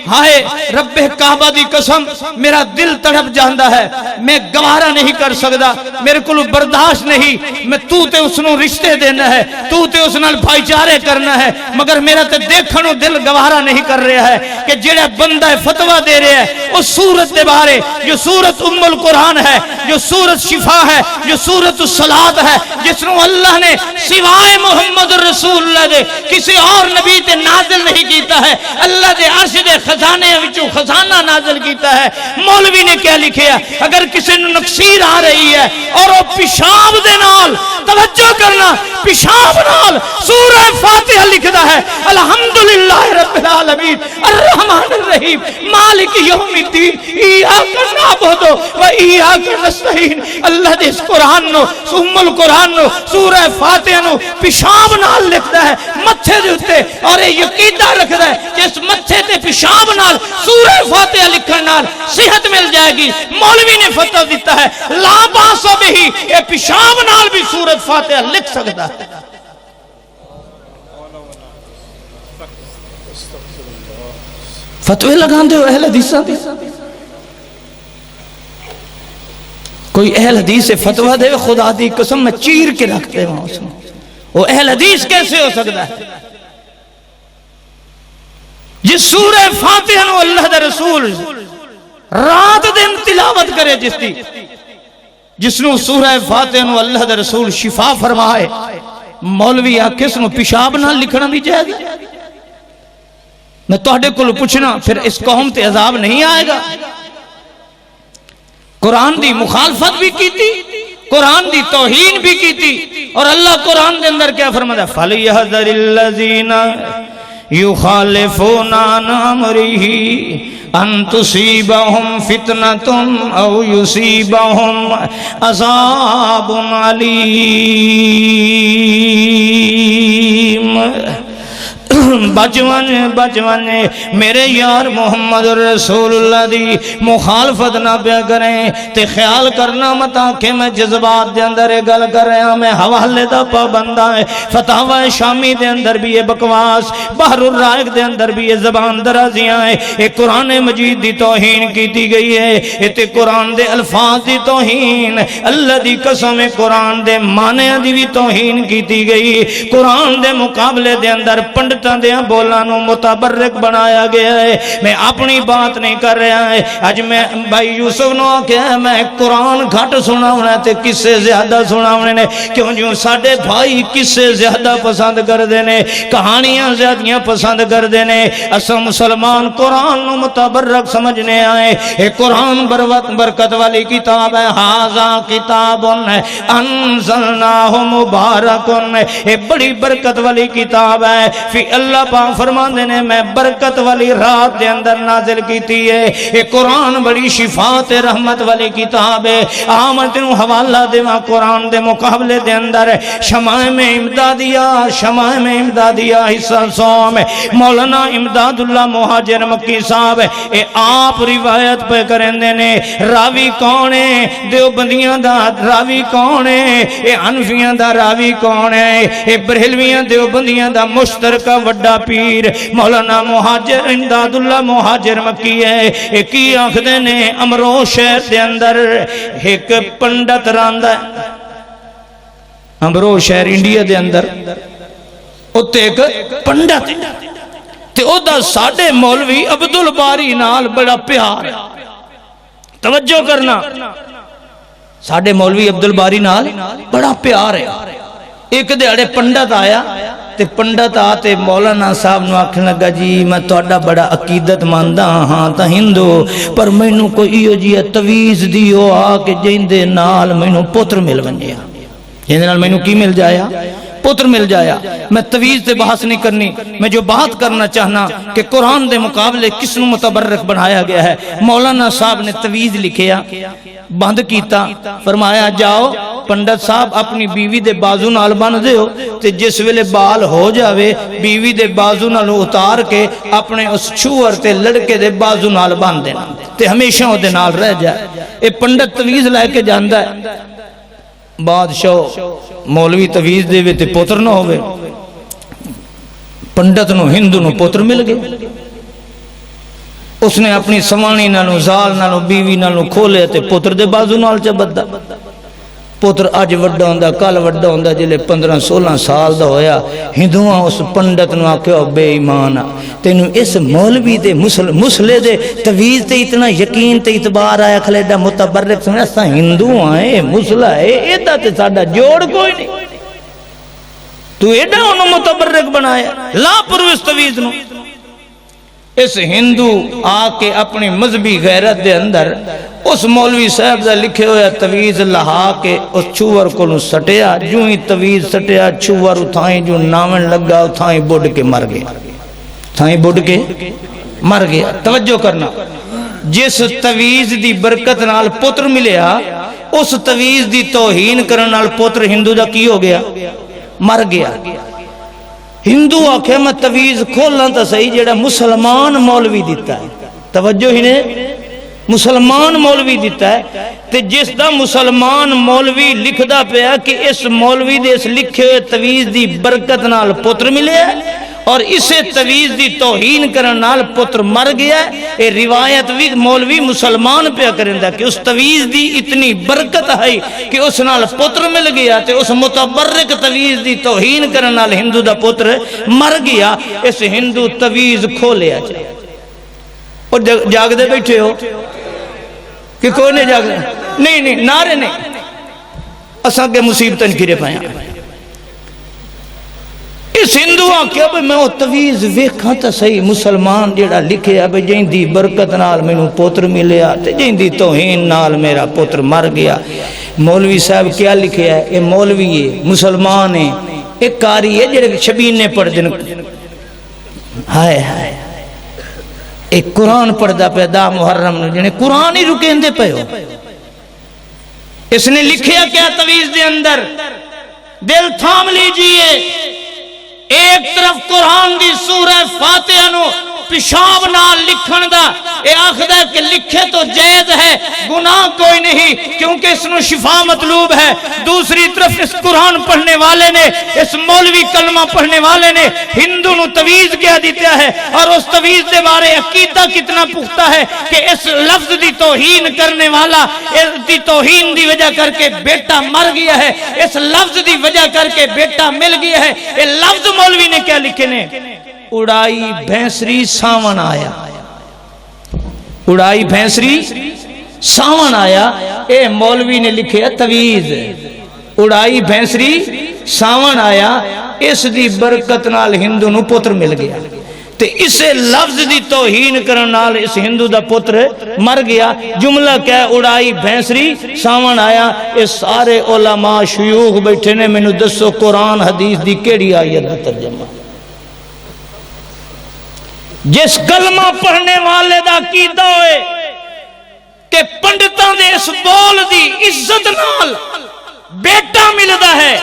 ہائے رب کعبہ دی قسم میرا دل تڑپ جاندہ ہے، میں گوارا نہیں کر سکتا، میرے کو برداشت نہیں، میں تو تے اس نو رشتے دینا ہے، تو تے اس نال بھائی چارے کرنا ہے، مگر میرا تے دیکھنو دل گوارا نہیں کر رہا ہے کہ جڑا بندہ فتوہ دے رہے ہے اس سورت دے بارے جو سورت ام القرآن ہے، جو سورت شفا ہے، جو سورت الصلاۃ ہے، جس نو اللہ نے سوائے محمد رسول اللہ دے کسی اور نبی تے نازل نہیں کیتا ہے، اللہ دے عرش دے خزانے وچوں خزانہ نازل کیتا ہے۔ مولوی نے کیا لکھیا؟ اگر کسی نو نقصیر آ رہی ہے اور وہ پیشاب دے نال، توجہ کرنا، پیشاب نال سورہ فاتحہ لکھدا ہے، الحمدللہ رب العالمین الرحمن الرحیم مالک یوم الدین ایاک نعبد و ایاک نستعین۔ اللہ دے اس قرآن نو، ام القرآن نو، سورہ فاتحہ نو پیشاب نال لکھدا ہے متھے دے اوتے، اور یہ عقیدہ رکھدا ہے کہ اس متھے تے پیشاب نال سورہ فاتحہ لکھن نال صحت مل جائے گی۔ مولوی نے فتویٰ دیتا ہے لا باس بہ، یہ پیشاب نال بھی سورہ فاتحہ لکھ سکتا ہے۔ فتوے لگان دے ہو اہل حدیثاں دے، کوئی اہل حدیث سے فتوہ دے خدا دی قسم میں چیر کے رکھتے ہوں اس میں، وہ اہل حدیث کیسے ہو سکتا ہے؟ جس سورہ فاتحہ نو اللہ دا رسول رات دن تلاوت کرے، جس نو سورہ فاتحہ نو اللہ دا رسول شفا فرمائے، مولوی آکھے اس نو پیشاب نہ لکھنا بھی جائے گا؟ میں توڑے کو پوچھنا پھر اس قوم تے عذاب نہیں آئے گا؟ قرآن دی مخالفت بھی کی تھی، قرآن دی توہین بھی کی تھی، اور اللہ قرآن دے اندر کیا فرماتا ہے؟ فَلْيَحْذَرِ الَّذِينَ يُخَالِفُونَ عَنْ أَمْرِهِ أَن تُصِيبَهُمْ فِتْنَةٌ أَوْ يُصِيبَهُمْ عَذَابٌ عَلِيمٌ۔ بچون میرے یار محمد رسول اللہ دی مخالفت نہ پیا کریں تے خیال کرنا متا کہ میں جذبات دے اندر گل کر رہا ہوں، میں حوالے دا پابندہ ہے۔ فتاوی شامی دے اندر بھی یہ بکواس، بحر الرائق دے اندر بھی یہ زبان درازیاں ہیں، یہ قرآن مجید دی توہین کیتی گئی ہے، یہ تے قرآن دے الفاظ دی توہین، اللہ دی قسم قرآن دے معنی دی بھی توہین کیتی گئی۔ قرآن دے مقابلے دے اندر پنڈتاں بندیاں بولاں نو متبرک بنایا گیا ہے۔ میں اپنی بات نہیں کر رہا ہے، اج میں بھائی یوسف نو آکھیا میں قرآن گھٹ سناونا تے قصے زیادہ سناونے نے، کیوں جو ساڈے بھائی قصے زیادہ پسند کردے نے، کہانیاں زیادہ پسند کردے نے۔ اساں مسلمان قرآن نو متبرک سمجھنے آئے، اے قرآن برکت والی کتاب ہے۔ ھذا کتاب انزلناہ مبارک، اے بڑی برکت والی کتاب ہے۔ فی اللہ پاک فرماندے نے میں برکت والی رات دے اندر نازل کیتی ہے۔ اے قرآن بڑی شفا تے رحمت والی کتاب ہے۔ آمد نو حوالہ دیواں قرآن دے مقابلے دے اندر شمائم امدادیہ، شمائم امدادیہ حصہ سوم مولانا امداد اللہ مہاجر مکی صاحب اے آپ روایت پہ کرندے نے۔ راوی کون ہے؟ دیوبندیاں دا راوی کون ہے؟ اے حنفیاں دا راوی کون ہے؟ اے بریلویاں دیوبندیاں دا مشترکہ وڈا پیر مولانا مہاجر امداد اللہ مہاجر مکی ہے۔ اے کی آخدے نے امرو شہر دے اندر ایک پنڈت راندا ہے، امرو شہر انڈیا دے اندر اتے ایک پنڈت تے او دا ساڈے مولوی عبدالباری نال بڑا پیار ہے۔ توجہ کرنا، ساڈے مولوی عبدالباری نال بڑا پیار ہے۔ ایک دیہڑے پنڈت آیا تے پنڈت آتے مولانا صاحب نو آکھن لگا جی میں تہاڈا بڑا عقیدت ماندا ہاں تا ہندو، پر مینوں کوئی ایو جی تویز دیو آ کہ جیندے نال مینوں پتر مل ونجیا، جیندے نال مینوں کی مل جایا؟ پتر مل جایا۔ میں تویز دے بحث نہیں کرنی، میں جو بات کرنا چاہنا کہ قرآن دے مقابلے کس نو متبرک بنایا گیا ہے۔ مولانا صاحب نے تویز لکھیا، بند کیتا، فرمایا جاؤ پنڈت صاحب اپنی بیوی دے بازو نال بن دیو تے جس ویلے بال ہو جاوے بیوی دے بازو نال اتار کے اپنے اس چھوور تے لڑکے دے بازو نال بن دینا تے ہمیشہ او دے نال رہ جائے۔ اے پنڈت تویز لے کے جاندا ہے، بادشاہ مولوی تویز دے وے تے پتر نہ ہوئے، پنڈت نو ہندو نو پتر مل گئے۔ اس نے اپنی سوانی نالوں زال نالوں بیوی نالوں کھولے تے پتر دے بازو نال چبدا، پتر اج وڈا ہوندا کل وڈا ہوندا، جلے 15-16 سال دا ہویا ہندوواں اس پنڈت نو آکھیا بے ایمان تینوں اس مولوی دے مسلے دے تویز تے اتنا یقین تے اعتبار آیا کھلیڈا متبرک سمجھا اساں ہندو ہیں مسلہ ہے ایڈا تے ساڈا جوڑ کوئی نہیں، تو ایڈا انہوں متبرک بنایا لا پروس تویز نو۔ اس ہندو آکے اپنی مذہبی غیرت دے اندر اس مولوی صاحب دا لکھے ہویا تویز لہا کے اس چھوور کو نو سٹیا، جو ہی تویز سٹیا چھوور اتھائیں جو نامن لگا اتھائیں بڑھ کے مر گیا، اتھائیں بڑھ کے مر گیا۔ توجہ کرنا، جس تویز دی برکت نال پتر ملیا اس تویز دی توہین کرن نال پتر ہندو دا کی ہو گیا؟ مر گیا۔ ہندو آکھے میں تویز کھولنا تا صحیح جیڑا مسلمان مولوی دیتا ہے، توجہ ہی نے مسلمان مولوی دیتا ہے تے جس دا مسلمان مولوی لکھ دا پیا کہ اس مولوی دے اس لکھے ہوئے تویز دی برکت نال پتر ملے ہے اور اسے تویز دی توہین کرن نال پتر مر گیا ہے۔ اے روایت بھی مولوی مسلمان پہ کرندہ کہ اس تویز دی اتنی برکت ہے کہ اس نال پتر مل گیا تے اس متبرک تویز دی توہین کرن نال ہندو دا پتر مر گیا۔ اس ہندو تویز کھولیا جائے اور جاگ دے بیٹھے ہو کہ کوئی نہیں جاگ دے نہیں نعرے نہیں اساں کے مصیبتاں گھرے پایا۔ اس ہندو آکھیا بھئی میں وہ تویز ویکھاں تا صحیح مسلمان جیڑا لکھیا بھئی جہیں دی برکت نال میں نو پوتر ملیا تے جہیں دی توہین نال میرا پوتر مر گیا۔ مولوی صاحب کیا لکھیا ہے؟ اے مولوی ہے مسلمان ہے ایک کاری ہے جیڑے شبین نے پڑھ دن ہائے ہائے ایک قرآن پڑھ دا پیدا محرم نے جنہیں قرآن ہی رکین دے پہ ہو۔ اس نے لکھیا کیا تویز دے اندر؟ دل تھام لیجئے، ایک طرف قرآن دی سورہ فاتحہ نو پیشاب نال لکھن دا اے آخدہ ہے کہ لکھے تو جائز ہے گناہ کوئی نہیں کیونکہ اس نو شفا مطلوب ہے۔ دوسری طرف اس قرآن پڑھنے والے نے اس مولوی کلمہ پڑھنے والے نے ہندو نو تویز کیا دیتا ہے اور اس تویز دے بارے عقیدہ کتنا پختہ ہے کہ اس لفظ دی توہین کرنے والا اس دی توہین دی وجہ کر کے بیٹا مر گیا ہے، اس لفظ دی وجہ کر کے بیٹا مل گیا ہے۔ یہ لفظ مولوی نے کیا لکھے نے؟ اڑائی بھینسری ساون آیا، اڑائی بھینسری ساون آیا، اے مولوی نے لکھے تویز، اڑائی بھینسری ساون آیا، اس دی برکت نال ہندو نو پتر مل گیا، تے اسے لفظ دی توہین کرن نال اس ہندو دا پتر مر گیا۔ جملہ کہہ اڑائی بھینسری ساون آیا۔ اس سارے علماء شیوخ بیٹھے نے، مینوں دسو قرآن حدیث دی کیڑی آیت دا ترجمہ؟ جس کلمہ پڑھنے والے دا عقیدہ ہوئے کہ پنڈتاں دے اس بول دی عزت نال بیٹا ملدا ہے،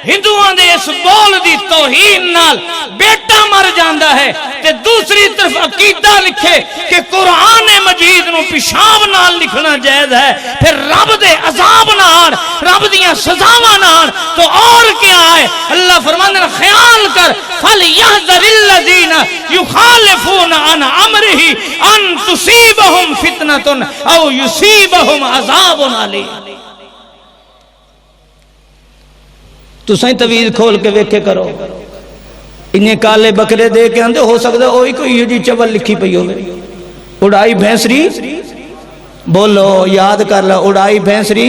ہندوؤں دے اس بول دی توہین نال بیٹا مر جاندا ہے، تے دوسری طرف عقیدہ لکھے کہ قرآن مجید نو پیشاب نال لکھنا جائز ہے، پھر رب دے عذاب نال، رب دیاں سزاواں نال، تو اور کیا ہے؟ اللہ فرماندے ہیں خیال کر فَلْيَحْذَرِ الَّذِينَ يُخَالِفُونَ عَنْ أَمْرِهِ أَن تُصِيبَهُمْ فِتْنَةٌ أَوْ يُصِيبَهُمْ عَذَابٌ أَلِيمٌ۔ تو سائیں تویز کھول کے ویکھے کرو، انہیں کالے بکرے دے کے اندے ہو سکتا ہے اوہی کوئی یہ چول لکھی پئی ہوگی، اڑائی بھینسری بولو یاد کر لو، اڑائی بھینسری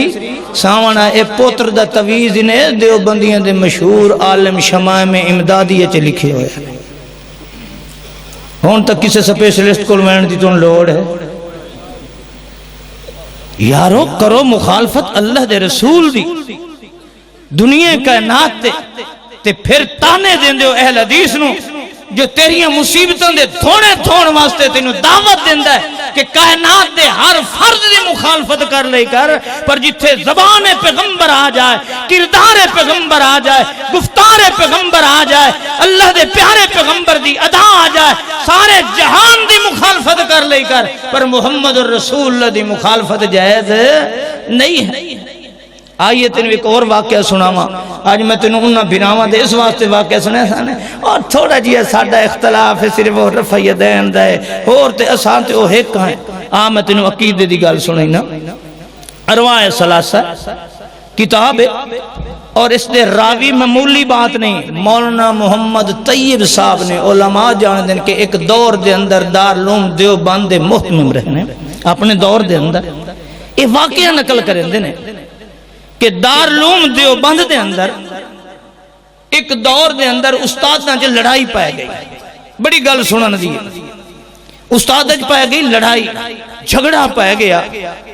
ساونا، اے پوتر دا تویز انہیں دیوبندیاں دے مشہور عالم شمائم امدادی اچھے لکھے ہوئے ہیں۔ ہون تک کسے سپیشلسٹ کو لوین دی تون لوڑ ہے؟ یارو کرو مخالفت اللہ دے رسول دی، دنیا کائنات تے پھر تانے دیں دے اہل حدیث نو جو تیریاں مصیبتوں دے تھوڑے تھوڑ واسطے تینوں دعوت دیندہ ہے کہ کائنات دے ہر فرد دی مخالفت کر لے کر، پر جتھے زبان پیغمبر آ جائے، کردار پیغمبر آ جائے، گفتار پیغمبر آ جائے، اللہ دے پیارے پیغمبر دی ادا آ جائے، سارے جہان دی مخالفت کر لے کر، پر محمد الرسول اللہ دی مخالفت جائز نہیں ہے۔ آئیے تینوں ایک اور واقعہ سناواں، آج میں تینوں انہاں بناواں دے اس واسطے واقعہ سنے سانے، اور تھوڑا جیا ساڈا اختلاف ہے صرف وہ رفع یدین دا ہے، اور تے اسان تے وہ ایک ہیں۔ میں تینوں عقیدے دی گل سنائی نا، ارواح ثلاثہ کتاب ہے، اور اس دے راوی معمولی بات نہیں، مولانا محمد طیب صاحب نے علماء جان دیں کہ ایک دور دے اندر دارالعلوم دیوبند دے محتمم رہنے، اپنے دور دے اندر یہ واقعہ نقل کریں دیں کہ دارالعلوم دیوبند دے اندر ایک دور دے اندر استاد نہ لڑائی پائے گئی، بڑی گل سنن دی، استاد اج پائے گئی لڑائی، جھگڑا پائے گیا۔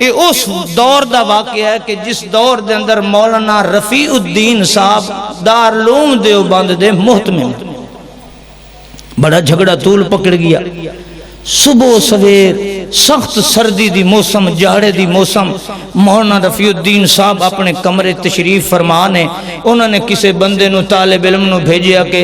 یہ اس دور دا واقعہ ہے کہ جس دور دے اندر مولانا رفیع الدین صاحب دارالعلوم دیوبند دے محتمم، بڑا جھگڑا طول پکڑ گیا۔ صبح سویر سخت سردی دی موسم، جاڑے دی موسم، مولانا رفیع الدین صاحب اپنے کمرے تشریف فرمانے، انہوں نے کسی بندے نو طالب علم نو بھیجیا کہ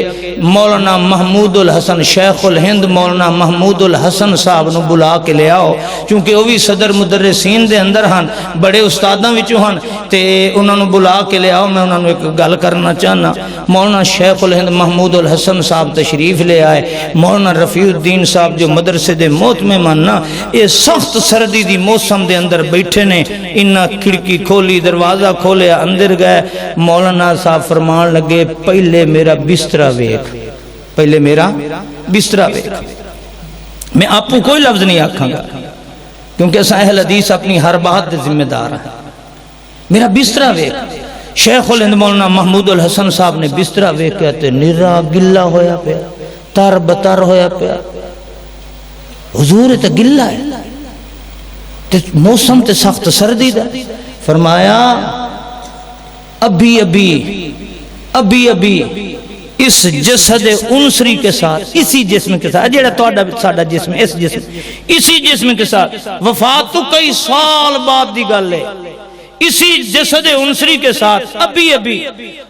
مولانا محمود الحسن شیخ الہند مولانا محمود الحسن صاحب نو بلا کے لے آؤ، چونکہ وہ بھی صدر مدرسین دے اندر ہن، بڑے استاداں وچوں ہن، تے انہوں نے بلا کے لے آؤ، میں انہوں نے ایک گل کرنا چاہنا۔ مولانا شیخ الہند محمود الحسن صاحب تشریف لے آئے، مولانا رفیع الدین صاحب جو مدرسے دے محتمم نا، یہ سخت سردی دی موسم دے اندر بیٹھے نے، انہاں کھڑکی کھولی، دروازہ کھولے، اندر گئے، مولانا صاحب فرمان لگے پہلے میرا بسترہ ویکھ، پہلے میرا بسترہ ویکھ۔ میں آپ کو کوئی لفظ نہیں آکھاں گا کیونکہ ایسا اہل حدیث اپنی ہر بات دے ذمہ دار ہے۔ میرا بسترہ ویکھ، شیخ الہند مولانا محمود الحسن صاحب نے بسترہ ویکھ کہتے نرا گلہ ہویا پیا، تر بتر ہویا پیا، حضور تے گلہ ہے تے موسم تے سخت سردی دا، فرمایا ابھی ابھی اس جسد انسری کے ساتھ، اسی جسم کے ساتھ، جیڑا توڑا ساڑا جسم، اس جسم، اسی جسم کے ساتھ وفات تو کئی سال بعد دی گل ہے، اسی جسد انسری کے ساتھ ابھی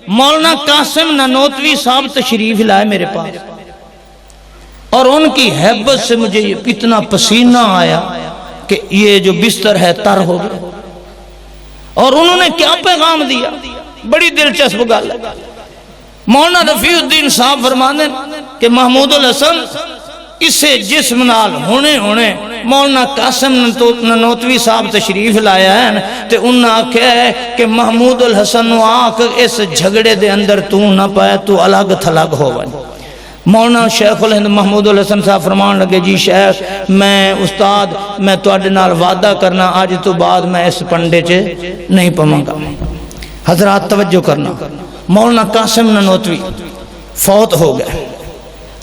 مولانا قاسم نانوتوی صاحب تشریف لائے میرے پاس، اور ان کی حیبت سے مجھے اتنا پسینہ آیا کہ یہ جو بستر ہے تر ہو گیا۔ اور انہوں نے کیا پیغام دیا، بڑی دلچسپ گل ہے۔ مولانا رفیع الدین صاحب فرماتے ہیں کہ محمود الحسن اسے جسم نال ہونے مولانا قاسم نانوتوی صاحب تشریف لایا ہے تے انہاں آکھیا ہے کہ محمود الحسن نو آکھ اس جھگڑے دے اندر تو نہ پائے، تو الگ تھلگ ہو ون، مولانا شیخ الہند محمود الحسن صاحب فرمان لگے جی شیخ میں استاد میں تواڈے نال وعدہ کرنا اج تو بعد میں اس پنڈے چ نہیں پواں گا۔ حضرات توجہ کرنا، مولانا قاسم نانوتوی فوت ہو گئے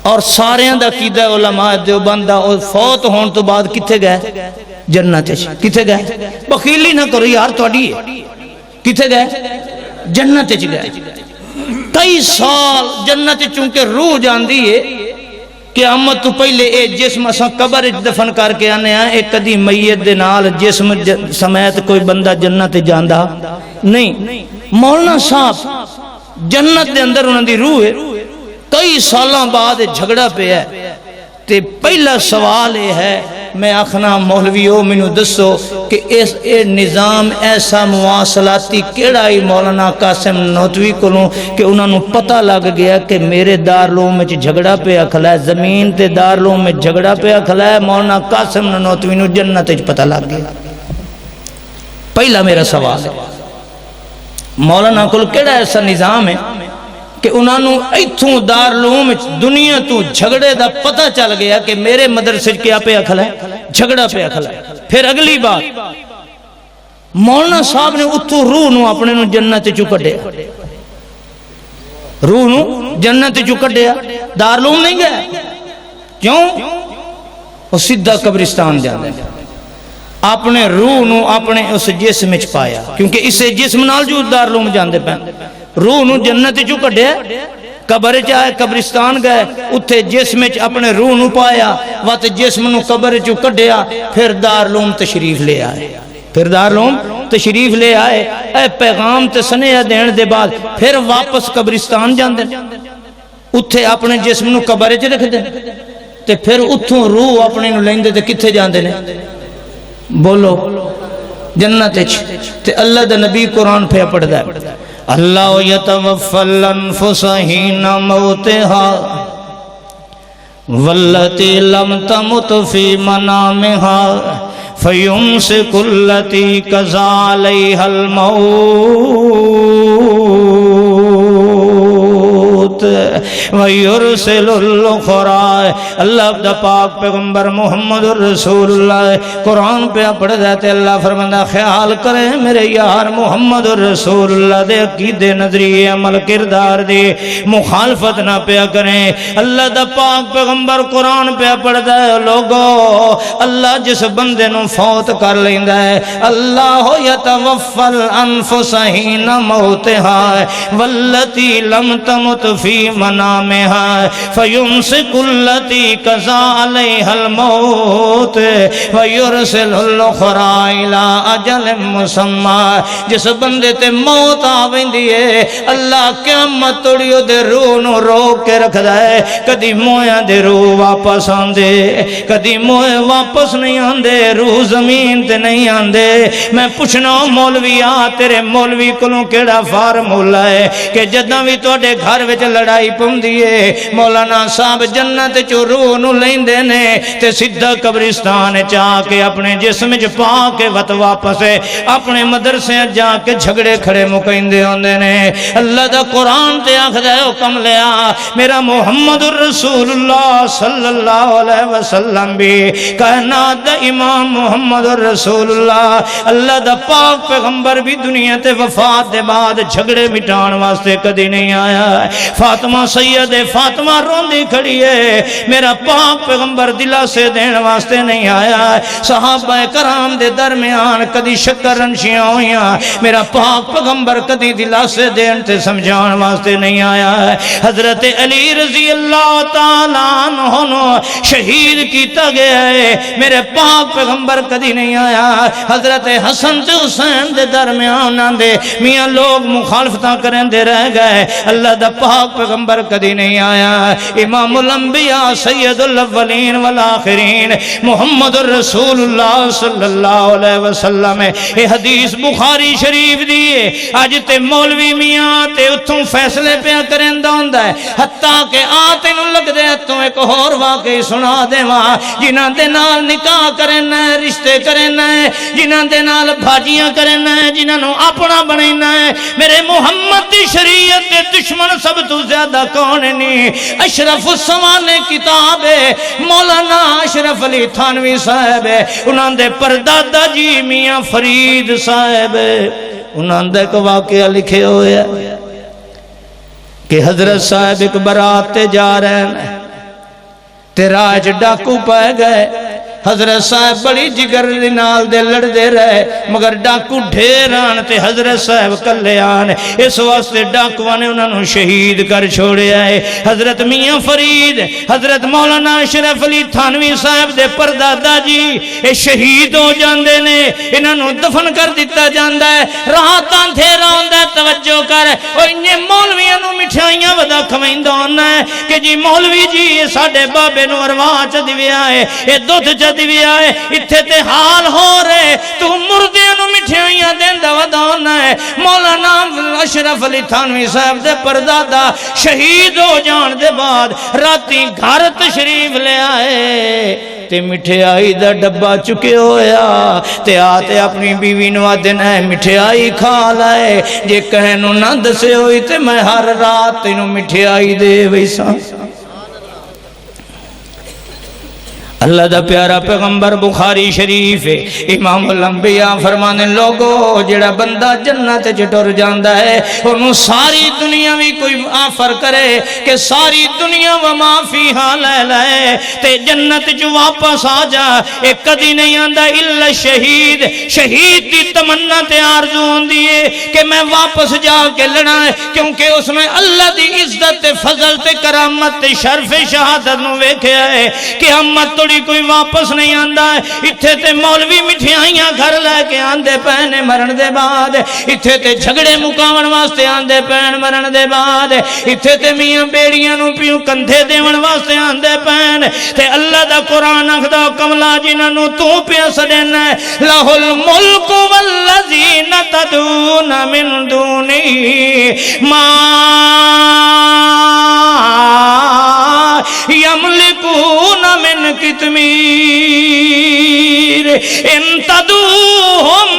اور ساریاں دا عقیدہ علماء دیوبند دا فوت ہون تو بعد کتھے گئے؟ جنت وچ۔ کتھے گئے؟ بخیلی نہ کرو یار تواڈی ہے، کتھے گئے؟ جنت وچ گئے۔ کئی سال جنت چونکہ روح جاندی ہے قیامت تو پہلے اے جسم اساں قبر وچ دفن کر کے آنے ہیں، ایک کدی میت دے نال جسم سمیت کوئی بندہ جنت جاندا نہیں۔ مولانا صاحب جنت دے اندر انہاں دی روح ہے، کئی سالاں بعد جھگڑا پیا ہے تے پہلا سوال یہ ہے میں آخنا مولویو مینوں دسو کہ اس اے نظام ایسا مواصلاتی کیڑا ہی مولانا قاسم نانوتوی کولوں کہ انہاں نوں پتہ لگ گیا کہ میرے دارالعلوم وچ جھگڑا پیا کھلا ہے، زمین تے دارالعلوم وچ جھگڑا پیا کھلا ہے، مولانا قاسم نانوتوی نوں جنت وچ پتہ لگ گیا۔ پہلا میرا سوال ہے مولانا کول کیڑا ایسا نظام ہے کہ انہاں نوں ایتھوں دارالعلوم دنیا تو جھگڑے دا پتہ چل گیا کہ میرے مدرسے کیا پیا کھلا ہے؟ جھگڑا پیا کھلا ہے۔ پھر اگلی بات مولانا صاحب نے اتھوں روح نوں اپنے نوں جنت چوں کڈیا، روح نوں جنت چوں کڈیا، دارالعلوم نہیں گئے، کیوں؟ وہ سیدھا قبرستان جاندے اپنے روح نوں اپنے اس جسم وچ پایا، کیونکہ اسے جسم نال جو دارالعلوم جاندے پے، روح نوں جنت چوں کڈیا، قبر چ آئے قبرستان گئے، اتھے جسم وچ اپنے روح نوں پایا، وقت جسم نوں قبر چوں کڈیا، پھر دارالعلوم تشریف لے آئے، پھر دارالعلوم تشریف لے آئے، اے پیغام تے سنیا دین دے بعد پھر واپس قبرستان جاندے، اتھے اپنے جسم نوں قبر چ رکھ دے تے پھر اتھوں روح اپنے نوں لیندے تے کتھے جاندے نے؟ بولو جنت وچ۔ تے اللہ دا نبی قرآن پہ پڑھدا ہے اللہ یتوفی الانفس حین موتها واللتی لم تمت فی منامها فیمسک التی قضی علیہا الموت ویرسل الاخری۔ اللہ دا پاک پیغمبر محمد رسول اللہ قرآن پہ پڑھ دیتے، اللہ فرمانا خیال کرے میرے یار محمد رسول اللہ دے عقیدے نظریے عمل کردار دے مخالفت نہ پیا کریں۔ اللہ دا پاک پیغمبر قرآن پہ پڑھ دے لوگو اللہ جس بندے نو فوت کر لیندا ہے، اللہ یتوفی الانفس حین موتها واللتی لم تمت فی منامها فیمسک التی قضی علیہا الموت ویرسل الاخری الی اجل مسمی۔ جس بندے تے موت آویندی ہے اللہ قیامت توڑیو دے روح نو روک کے رکھ دے، کدی مویاں دے روح واپس آندے، کدی موئے واپس نہیں آندے، روح زمین تے نہیں آندے۔ میں پوچھنا مولویا تیرے مولوی کولوں کیڑا فارمولا ہے کہ جداں وی تواڈے گھر وچ لڑائی پوندی ہے مولانا صاحب جنت چوں روح نوں لیندے نے تے سیدھا قبرستان چ آ کے اپنے جسم وچ پا کے واپس اپنے مدرسے جا کے جھگڑے کھڑے مکیندے ہوندے نے۔ اللہ دا قرآن تے آکھدا ہے حکم لیا میرا محمد رسول اللہ صلی اللہ علیہ وسلم بھی کائنات دا امام محمد رسول اللہ اللہ دا پاک پیغمبر بھی دنیا تے وفات دے بعد جھگڑے مٹان واسطے کدی نہیں آیا۔ فاطمہ سید فاطمہ روندی کھڑی ہے، میرا پاک پیغمبر دلاسے دین واسطے نہیں آیا۔ صحابہ کرام دے درمیان کدی شکر رنشیاں ہویاں، میرا پاک پیغمبر کدی دلاسے دین تے سمجھان واسطے نہیں آیا ہے۔ حضرت علی رضی اللہ تعالیٰ عنہ شہید کیتا گیا ہے، میرے پاک پیغمبر کدی نہیں آیا۔ حضرت حسن تے حسین دے درمیان آندے میاں لوگ مخالفتاں کریں دے رہ گئے، اللہ دا پاک پیغمبر کدی نہیں آیا۔ امام الانبیاء سید الاولین والآخرین محمد رسول اللہ صلی اللہ علیہ وسلم، یہ حدیث بخاری شریف دیئے آج تے مولوی میاں تے اتھوں فیصلے پہ کریں دوندا ہے، حتیٰ کہ آتے نو لگ دے تو ایک اور واقعی سنا دے وہاں جنہ دے نال نکاح کرنا ہے، رشتے کرنا ہے، جنہ دے نال بھاجیاں کرنا ہے، جنہ نو اپنا بنینا ہے۔ میرے محمد دی شریعت دے دشمن سب تو زیادہ کون کون نہیں، اشرف السمان کتاب ہے مولانا اشرف علی تھانوی صاحب ہے، انہاں دے پردادا جی میاں فرید صاحب ہے، انہاں دے ایک واقعہ لکھے ہوئے ہیں کہ حضرت صاحب ایک برات تے جا رہے ہیں تے راج ڈاکو پائے گئے، حضرت صاحب بڑی جگر نال دے لڑ دے رہے مگر ڈاکو ڈھیر آن تے حضرت صاحب کلے آن، اس واسطے ڈاکوان نے انہوں نے شہید کر چھوڑے آئے۔ حضرت میاں فرید حضرت مولانا اشرف علی تھانوی صاحب دے پردادا جی اے شہید ہو جاندے نے، انہوں نے دفن کر دیتا جاندہ ہے، راہتاں دھیرہ ہوندہ ہے، توجہ کر اور انہیں مولویاں نو مٹھائیاں ودا کھوائندہ ہونا ہے کہ جی مولوی جی یہ ساڑھے بابے نو ارواح چا دیویا ہے، یہ دودھ چا دیویا ہے، اتھے تے حال ہو رہے تو مردیاں نو مٹھائیاں دیندہ ودا ہونا ہے۔ مولانا اشرف علی تھانوی صاحب دے پردادا شہید ہو جان دے بعد راتی گھر تشریف لے آئے تے مٹھائی دا ڈبا چکے ہویا تے آتے اپنی بیوی نو آدن ہے مٹھائی کھا لائے، جے کہنو نہ دسے ہوئی تے میں ہر رات تینو مٹھائی دے ویسا۔ اللہ دا پیارا پیغمبر بخاری شریف ہے، امام الانبیاء فرمانے لوگو جڑا بندہ جنت چٹور جاندہ ہے انہوں ساری دنیا بھی کوئی آفر کرے کہ ساری دنیا وما فیہا لے لائے تے جنت جو واپس آ جا ایک قدی نہیں آندہ اللہ شہید، شہید دی تمنا تے آرزو ہوندی ہے کہ میں واپس جا کے لڑا ہے، کیونکہ اس میں اللہ دی عزت فضل تے کرامت تے شرف شہادت نو ویکھے ہے کہ ہمت توڑی کوئی واپس نہیں آندہ ہے۔ اتھے تے مولوی مٹھائیاں گھر لے کے آندے پہنے مرن دے بعد، اتھے تے جھگڑے مکاون واسطے آندے پہن مرن دے بعد، اتھے تے میاں بیڑیاں نو پیوں کندھے دیون واسطے آندے پہن تے اللہ دا قرآن اخدا کملا جنہاں نو تو پیا سڑینا ہے لَهُ الْمُلْكُ وَالَّذِينَ تَدُونَ مِن دُونِهِ مَا يَمْلِكُونَ مِن قِطْمِيرٍ إِن تَدْعُوهُمْ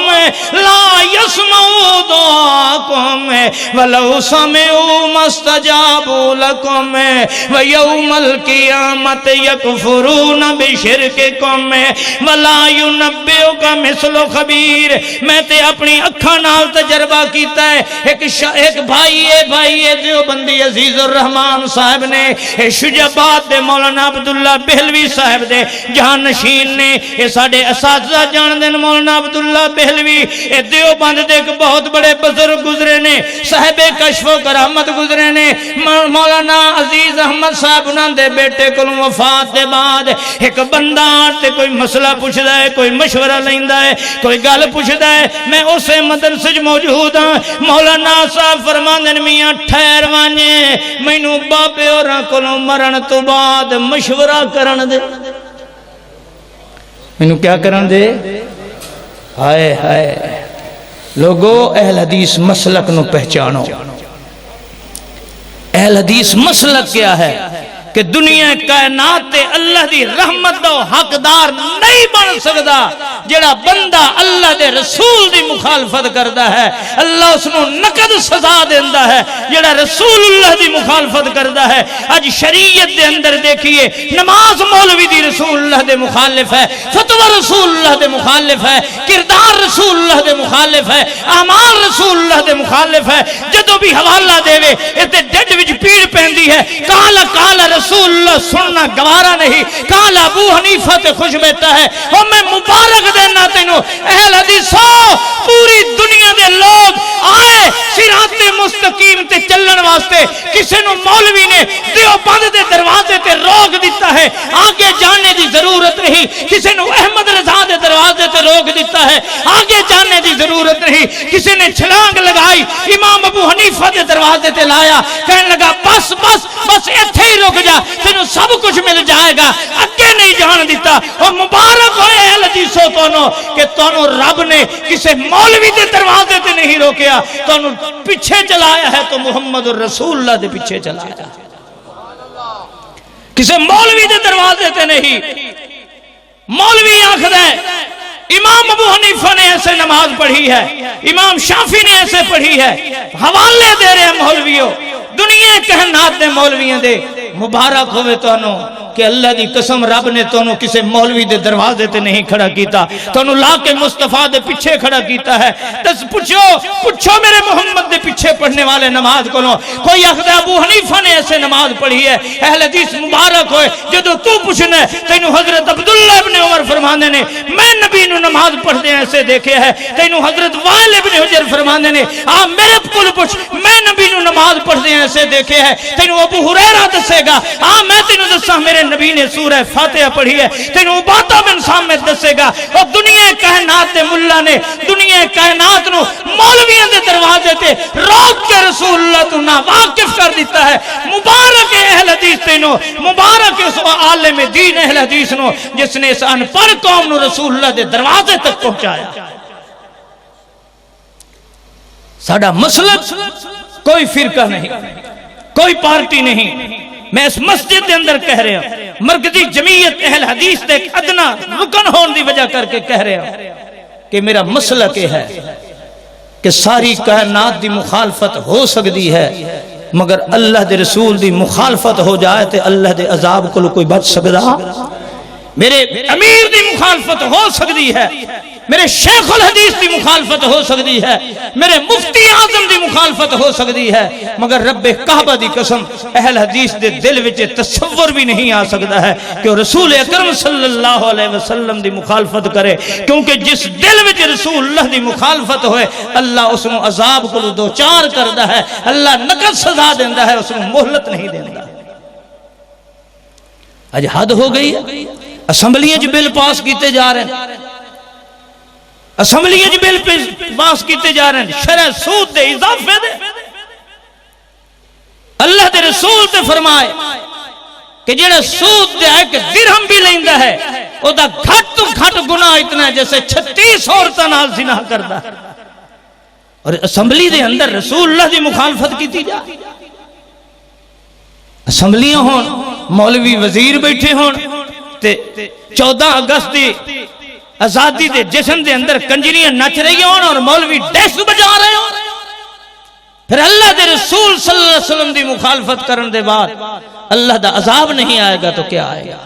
لَا يَسْمَعُوا دُعَاءَكُمْ وَلَوْ سَمِعُوا مَا اسْتَجَابُوا لَكُمْ وَيَوْمَ الْقِيَامَةِ يَكْفُرُونَ بِشِرْكِكُمْ وَلَا يُنَبِّئُكَ مِثْلُ خَبِيرٍ۔ میں تے اپنی اکھاں نال تجربہ کیتا ہے، ایک بھائی دیوبندی عزیز الرحمان صاحب نے شجاباد دے مولانا عبداللہ بہلوی صاحب دے جہاں نشین نے یہ ساڑھے اساتذہ جان دن مولانا عبداللہ بہلوی یہ دیوبند دے ایک بہت بڑے بزرگ گزرے نے، صاحب کشف و کرامت گزرے نے۔ مولانا عزیز احمد صاحب انہاں دے بیٹے کو وفات دے بعد ایک بندہ آتے کوئی مسئلہ پوچھدا ہے، کوئی مشورہ لیندہ ہے، کوئی گل پوچھدا ہے، میں اسے مدرسے موجود ہاں، مولانا صاحب فرماندن میاں ٹھہر وانجے مینوں بابے اور کولوں مرن تو بعد مشورہ کرن دے، مینوں کیا کرن دے؟ ہائے ہائے لوگو اہل حدیث مسلک نو پہچانو۔ اہل حدیث مسلک کیا ہے کہ دنیا کائنات اللہ دی رحمت دا حقدار نہیں بن سکدا جڑا بندہ اللہ دے رسول دی مخالفت کردا ہے، اللہ اس نو نقد سزا دیندا ہے جڑا رسول اللہ دی مخالفت کردا ہے۔ اج شریعت دے اندر دیکھیے نماز مولوی دی رسول اللہ دے مخالف ہے، فتوی رسول اللہ دے مخالف ہے، کردار رسول اللہ دے مخالف ہے، اعمال رسول اللہ دے مخالف ہے۔ جدوں بھی حوالہ دے وے اتے ڈڈ وچ پیڑ پیندی ہے، کالا کالا رسول اللہ سننا گوارا نہیں، کالا ابو حنیفہ تے خوش بیٹھا ہے۔ اور میں مبارک دینا تینوں اہل حدیثوں، پوری دنیا دے لوگ آئے صراط مستقیم تے چلن واسطے، کسے نو مولوی نے دیوبند دے دروازے تے روک دیتا ہے، آگے جانے دی ضرورت نہیں، کسے نو احمد رضا دے دروازے تے روک دیتا ہے، آگے جانے دی ضرورت نہیں، کسے نے چھلانگ لگائی امام ابو حنیفہ دے دروازے تے لایا، کہنے لگا بس بس بس ایتھے ہی رک جا، تینوں سب کچھ مل جائے گا، اگے نہیں جان دیتا۔ اور مبارک ہوئے اہل حدیثوں تونوں کہ تونوں رب نے کسے مولوی دے دروازے تے نہیں روکیا، تونوں پیچھے چلایا ہے تو محمد الرسول اللہ دے پیچھے چلایا، کسے مولوی دے دروازے تے نہیں۔ مولوی آخر ہے امام ابو حنیفہ نے ایسے نماز پڑھی ہے، امام شافعی نے ایسے پڑھی ہے، حوالے دے رہے ہیں مولویوں، دنیا کائنات دے مولویاں دے مبارک ہوئے تانوں کہ اللہ دی قسم رب نے تانوں کسے مولوی دے دروازے تے نہیں کھڑا کیتا، تانوں لا کے مصطفیٰ دے پیچھے کھڑا کیتا ہے۔ تس پوچھو میرے محمد دے پیچھے پڑھنے والے نماز کونو، کوئی آخر ابو حنیفہ نے ایسے نماز پڑھی ہے، اہل حدیث مبارک ہوئے جدو تو پوچھنا ہے تینوں حضرت عبداللہ ابن عمر فرماندے نے میں نبی نو نماز پڑھدے ایسے دیکھے ہے، تینوں حضرت وائل ابن حجر فرماندے نے میرے کول پوچھ میں نبی نو نماز پڑھدے ایسے دیکھے ہے، تینوں ابو ہریرہ دسے گا میں تینوں دساں میرے نبی نے سورہ فاتحہ پڑھی ہے، تینوں عبادہ بن صامت دسے گا۔ اور دنیا کائنات دے ملا نے دنیا کائنات نو مولویاں دے دروازے تے روک کے رسول اللہ تو نا واقف کر دیتا ہے۔ مبارک اہل حدیث تینوں، مبارک اس عالم دین اہل حدیث نو جس نے اس ان پڑھ قوم نو رسول اللہ دے دروازے تک پہنچایا۔ ساڈا مسلک کوئی فرقہ نہیں، کوئی پارٹی نہیں، میں اس مسجد دے اندر کہہ رہا ہوں، مرکزی جمعیت اہل حدیث دے ادنا رکن ہون دی وجہ کر کے کہہ رہا ہوں کہ میرا مسلک یہ ہے کہ ساری کائنات دی مخالفت ہو سکتی ہے مگر اللہ دے رسول دی مخالفت ہو جائے تے اللہ دے عذاب کو کوئی بچ سکتا، میرے امیر دی مخالفت ہو سکتی ہے، میرے شیخ الحدیث دی مخالفت ہو سکتی ہے، میرے مفتی اعظم دی مخالفت ہو سکتی ہے، مگر رب کعبہ دی قسم اہل حدیث دے دل وچ تصور بھی نہیں آ سکتا ہے کہ وہ رسول اکرم صلی اللہ علیہ وسلم دی مخالفت کرے، کیونکہ جس دل وچ رسول اللہ دی مخالفت ہوئے اللہ اس نو عذاب کو دو چار کردا ہے، اللہ نقد سزا دیندا ہے، اس نو مہلت نہیں دیندا۔ اج حد ہو گئی ہے، اسمبلیاں جو بل پاس کیتے جا رہے ہیں، اسمبلیاں جو بل پاس کیتے جا رہے ہیں شرع سود دے اضافے دے، اللہ دے رسول تے فرمائے کہ جڑا سود دے ایک درہم بھی لیندا ہے او دا گھٹ تو گھٹ گناہ اتنا ہے جیسے 36 عورتاں نال زنا کردا ہے، اور اسمبلی دے اندر رسول اللہ دی مخالفت کیتی جا، اسمبلیاں ہون مولوی وزیر بیٹھے ہون تے 14 اگست دی آزادی دے جشن دے اندر کنجریاں نچ رہی ہون اور مولوی ڈیس بجا رہے ہون، پھر اللہ دے رسول صلی اللہ علیہ وسلم دی مخالفت کرن دے بعد اللہ دا عذاب نہیں آئے گا تو کیا آئے گا؟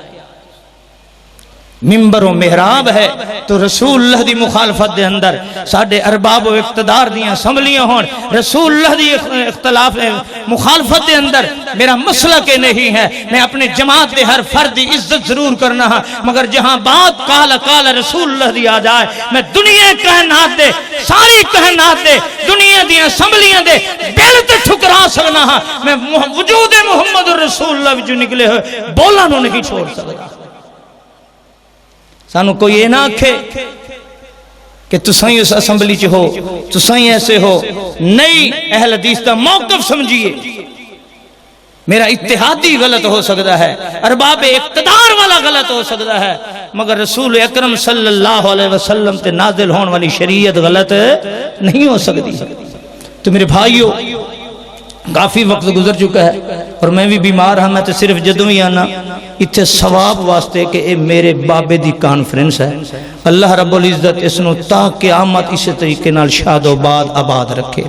ممبر و محراب ہے تو رسول اللہ دی مخالفت دے اندر ساڑھے ارباب و اقتدار دیاں اسمبلیاں ہون رسول اللہ دی اختلاف مخالفت دے اندر میرا مسئلہ کے نہیں ہے، میں اپنے جماعت دے ہر فرد دی عزت ضرور کرنا ہے، مگر جہاں بات کالا رسول اللہ دی آ جائے میں دنیا کائنات دے ساری کائنات دے دنیا دیاں اسمبلیاں دے بل تے ٹھکرا سکنا ہے، میں وجود محمد رسول اللہ جو نکلے ہوئے بولا نو نہیں چھوڑ سکتا۔ سانو کوئی یہ نہ آکھے کہ تسائیں اس اسمبلی چ ہو، تسائیں ایسے ہو، نہیں، اہل حدیث کا موقف سمجھیے، میرا اتحادی غلط ہو سکتا ہے، ارباب اقتدار والا غلط ہو سکتا ہے، مگر رسول اکرم صلی اللہ علیہ وسلم تے نازل ہون والی شریعت غلط نہیں ہو سکتی۔ تو میرے بھائیو کافی وقت گزر چکا ہے اور میں بھی بیمار ہاں، میں تو صرف جدوں ہی آنا اتھے ثواب واسطے کہ اے میرے بابے دی کانفرنس ہے، اللہ رب العزت اس نو تا قیامت اسی طریقے نال شاد و آباد رکھے،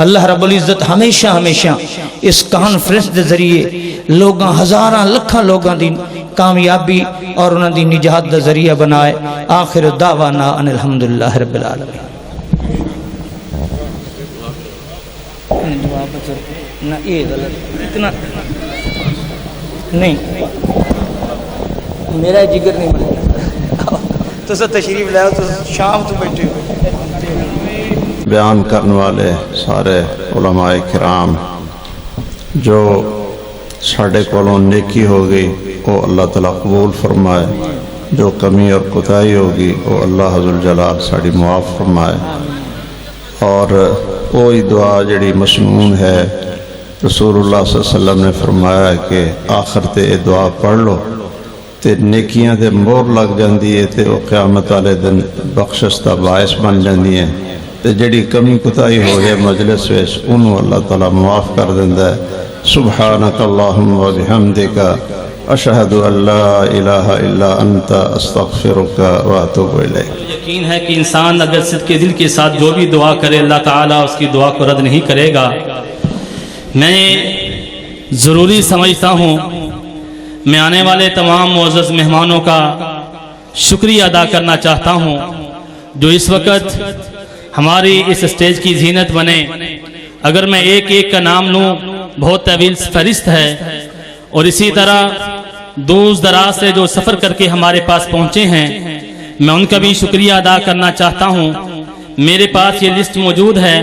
اللہ رب العزت ہمیشہ اس کانفرنس دے ذریعے لوگاں ہزاراں لکھاں لوگاں دی کامیابی اور انہاں دی نجات دا ذریعہ بنائے۔ آخر دعوانا ان الحمدللہ رب العالمین۔ نہ یہ غلط اتنا نہیں، میرا جگر نہیں بنے، تو سب تشریف لے تو شام تو بیٹھے ہو۔ بیان کرنے والے سارے علماء کرام جو ساڑھے کولوں نیکی ہو گئی وہ اللہ تعالیٰ قبول فرمائے، جو کمی اور کوتاہی ہوگی وہ اللہ عز و جلال ساڑھی معاف فرمائے، اور وہی دعا جڑی مسنون ہے رسول اللہ صلی اللہ علیہ وسلم نے فرمایا ہے کہ آخر تے یہ دعا پڑھ لو تے نیکیاں تے مور لگ جاندی ہے تے وہ قیامت والے دن بخشش دا باعث بن جاندی ہے، تے جڑی کمی کوتاہی ہو گئے مجلس ویس انہوں اللہ تعالیٰ معاف کر دیندہ ہے۔ سبحانک اللہم و بحمدک اشہد ان لا الہ الا انت استغفرک و اتوب الیک۔ یقین ہے کہ انسان اگر صدق دل کے ساتھ جو بھی دعا کرے اللہ تعالیٰ اس کی دعا کو رد نہیں کرے گا۔ میں یہ ضروری سمجھتا ہوں میں آنے والے تمام معزز مہمانوں کا شکریہ ادا کرنا چاہتا ہوں جو اس وقت ہماری اس اسٹیج کی زینت بنے. اگر میں ایک ایک کا نام لوں بہت طویل فہرست ہے، اور اسی طرح دور دراز سے جو سفر کر کے ہمارے پاس پہنچے ہیں میں ان کا بھی شکریہ ادا کرنا چاہتا ہوں. میرے پاس یہ لسٹ موجود ہے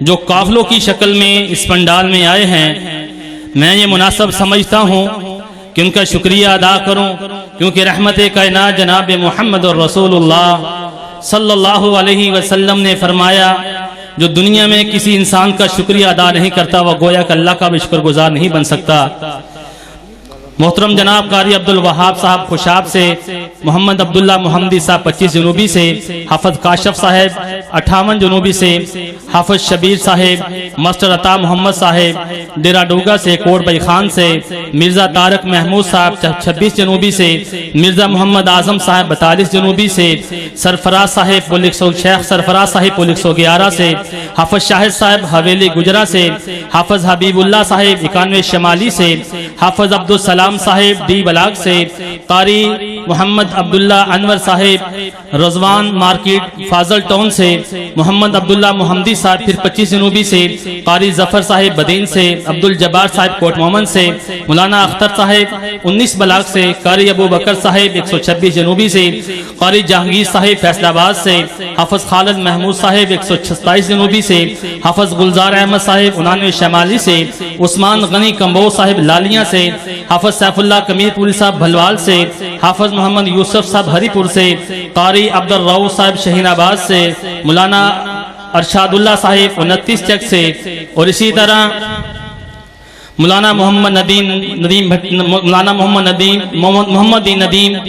جو قافلوں کی شکل میں اس پنڈال میں آئے ہیں. میں یہ مناسب سمجھتا ہوں کہ ان کا شکریہ ادا کروں، کیونکہ رحمت کائنات جناب محمد رسول اللہ صلی اللہ علیہ وسلم نے فرمایا جو دنیا میں کسی انسان کا شکریہ ادا نہیں کرتا وہ گویا کہ اللہ کا بھی شکر گزار نہیں بن سکتا. محترم جناب قاری عبد الوہاب صاحب خوشاب سے، محمد عبداللہ محمدی صاحب 25 جنوبی سے، حافظ کاشف صاحب 58 جنوبی سے، حافظ شبیر صاحب، ماسٹر عطا محمد صاحب ڈیرہ ڈوگا سے، کوٹ بھائی خان سے، مرزا طارق محمود صاحب 26 جنوبی سے، مرزا محمد اعظم صاحب 42 جنوبی سے، سرفراز صاحب پل 100 شیخ سرفراز صاحب پل 111 سے، حافظ شاہد صاحب حویلی گجرا سے، حافظ حبیب اللہ صاحب 91 شمالی سے، حافظ عبدالسلام صاحب ڈی بلاک سے، قاری محمد عبداللہ انور صاحب رضوان مارکیٹ فاضل ٹاؤن سے، محمد عبداللہ محمدی صاحب پھر 25 جنوبی سے، قاری ظفر صاحب بدین سے، عبدالجبار صاحب کوٹ مومن سے، مولانا اختر صاحب 19 بلاک سے، قاری ابو بکر صاحب 126 جنوبی سے، قاری جہانگیر صاحب فیصل آباد سے، حافظ خالد محمود صاحب 127 جنوبی سے، حافظ گلزار احمد صاحب 99 شمالی سے، عثمان غنی کمبو صاحب لالیاں سے، حافظ سیف اللہ کمیر پوری صاحب بھلوال سے، حافظ محمد یوسف صاحب ہری پور سے، قاری عبد الرؤوف صاحب شہین آباد سے، مولانا ارشاد اللہ صاحب 29 چک سے، اور اسی طرح مولانا محمد ندیم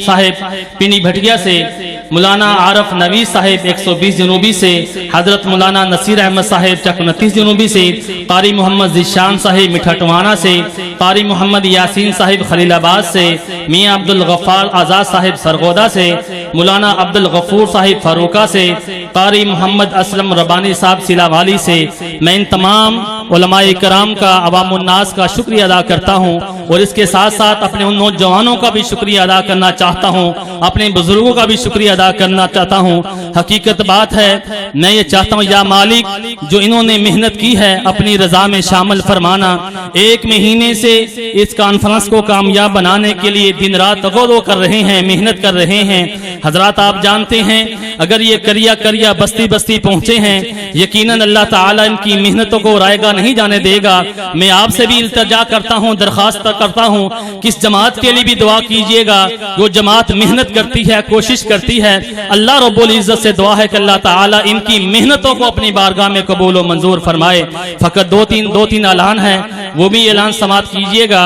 صاحب پینی بھٹیا سے، مولانا عارف نویز صاحب 120 جنوبی سے، حضرت مولانا نصیر احمد صاحب چک 29 جنوبی سے، قاری محمد ذیشان صاحب مٹھاٹوانا سے، قاری محمد یاسین صاحب خلیل آباد سے، میاں عبد الغفار آزاد صاحب سرگودا سے، مولانا عبد الغفور صاحب فاروقہ سے، قاری محمد اسلم ربانی صاحب سیلا والی سے. میں ان تمام علماء کرام کا عوام الناس کا شکریہ ادا کرتا ہوں، اور اس کے ساتھ ساتھ اپنے ان نوجوانوں کا بھی شکریہ ادا کرنا چاہتا ہوں، اپنے بزرگوں کا بھی شکریہ ادا کرنا چاہتا ہوں. حقیقت بات ہے میں یہ چاہتا ہوں یا مالک جو انہوں نے محنت کی ہے اپنی رضا میں شامل فرمانا. 1 مہینے سے اس کانفرنس کو کامیاب بنانے کے لیے دن رات تگودو کر رہے ہیں، محنت کر رہے ہیں. حضرات آپ جانتے ہیں اگر یہ کریا کریا بستی بستی پہنچے ہیں یقیناً اللہ تعالیٰ ان کی محنتوں کو رائے گا نہیں جانے دے گا. میں آپ سے بھی التجا کرتا ہوں، درخواست کرتا ہوں کہ اس جماعت کے لیے بھی دعا کیجئے گا. جو جماعت محنت کرتی ہے، کوشش کرتی ہے، اللہ رب العزت سے دعا ہے کہ اللہ تعالیٰ ان کی محنتوں کو اپنی بارگاہ میں قبول و منظور فرمائے. فقط دو تین اعلان ہیں، وہ بھی اعلان سماعت کیجئے گا.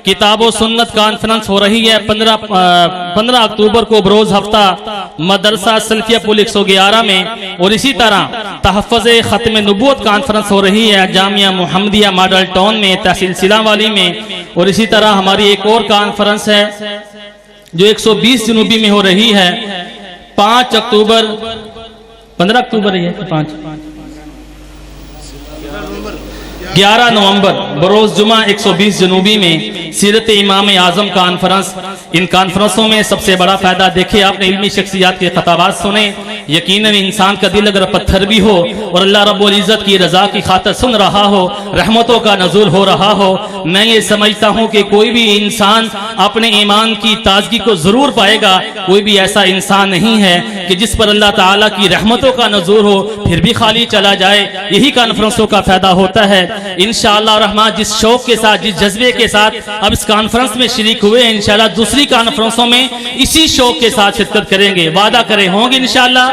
کتاب و سنت کانفرنس ہو رہی ہے 15 اکتوبر کو بروز ہفتہ مدرسہ سلفیہ پل 111 میں، اور اسی طرح تحفظ ختم نبوت کانفرنس ہو رہی ہے جامعہ محمدیہ ماڈل ٹاؤن میں تحصیل سیلان والی میں. اور اسی طرح ہماری ایک اور کانفرنس ہے جو 120 جنوبی میں ہو رہی ہے 5 اکتوبر 15 اکتوبر ہے 11 نومبر بروز جمعہ 120 جنوبی میں سیرت امام اعظم کانفرنس. ان کانفرنسوں میں سب سے بڑا فائدہ دیکھیں آپ نے علمی شخصیات کے خطابات سنے. یقیناً انسان کا دل اگر پتھر بھی ہو اور اللہ رب العزت کی رضا کی خاطر سن رہا ہو، رحمتوں کا نزول ہو رہا ہو، میں یہ سمجھتا ہوں کہ کوئی بھی انسان اپنے ایمان کی تازگی کو ضرور پائے گا. کوئی بھی ایسا انسان نہیں ہے کہ جس پر اللہ تعالیٰ کی رحمتوں کا نزول ہو پھر بھی خالی چلا جائے. یہی کانفرنسوں کا فائدہ ہوتا ہے. انشاءاللہ الرحمن جس شوق کے ساتھ، جس جذبے کے ساتھ اب اس کانفرنس میں شریک ہوئے ہیں، انشاءاللہ دوسری کانفرنسوں میں اسی شوق کے ساتھ شرکت کریں گے. وعدہ کریں ہوں گے انشاءاللہ.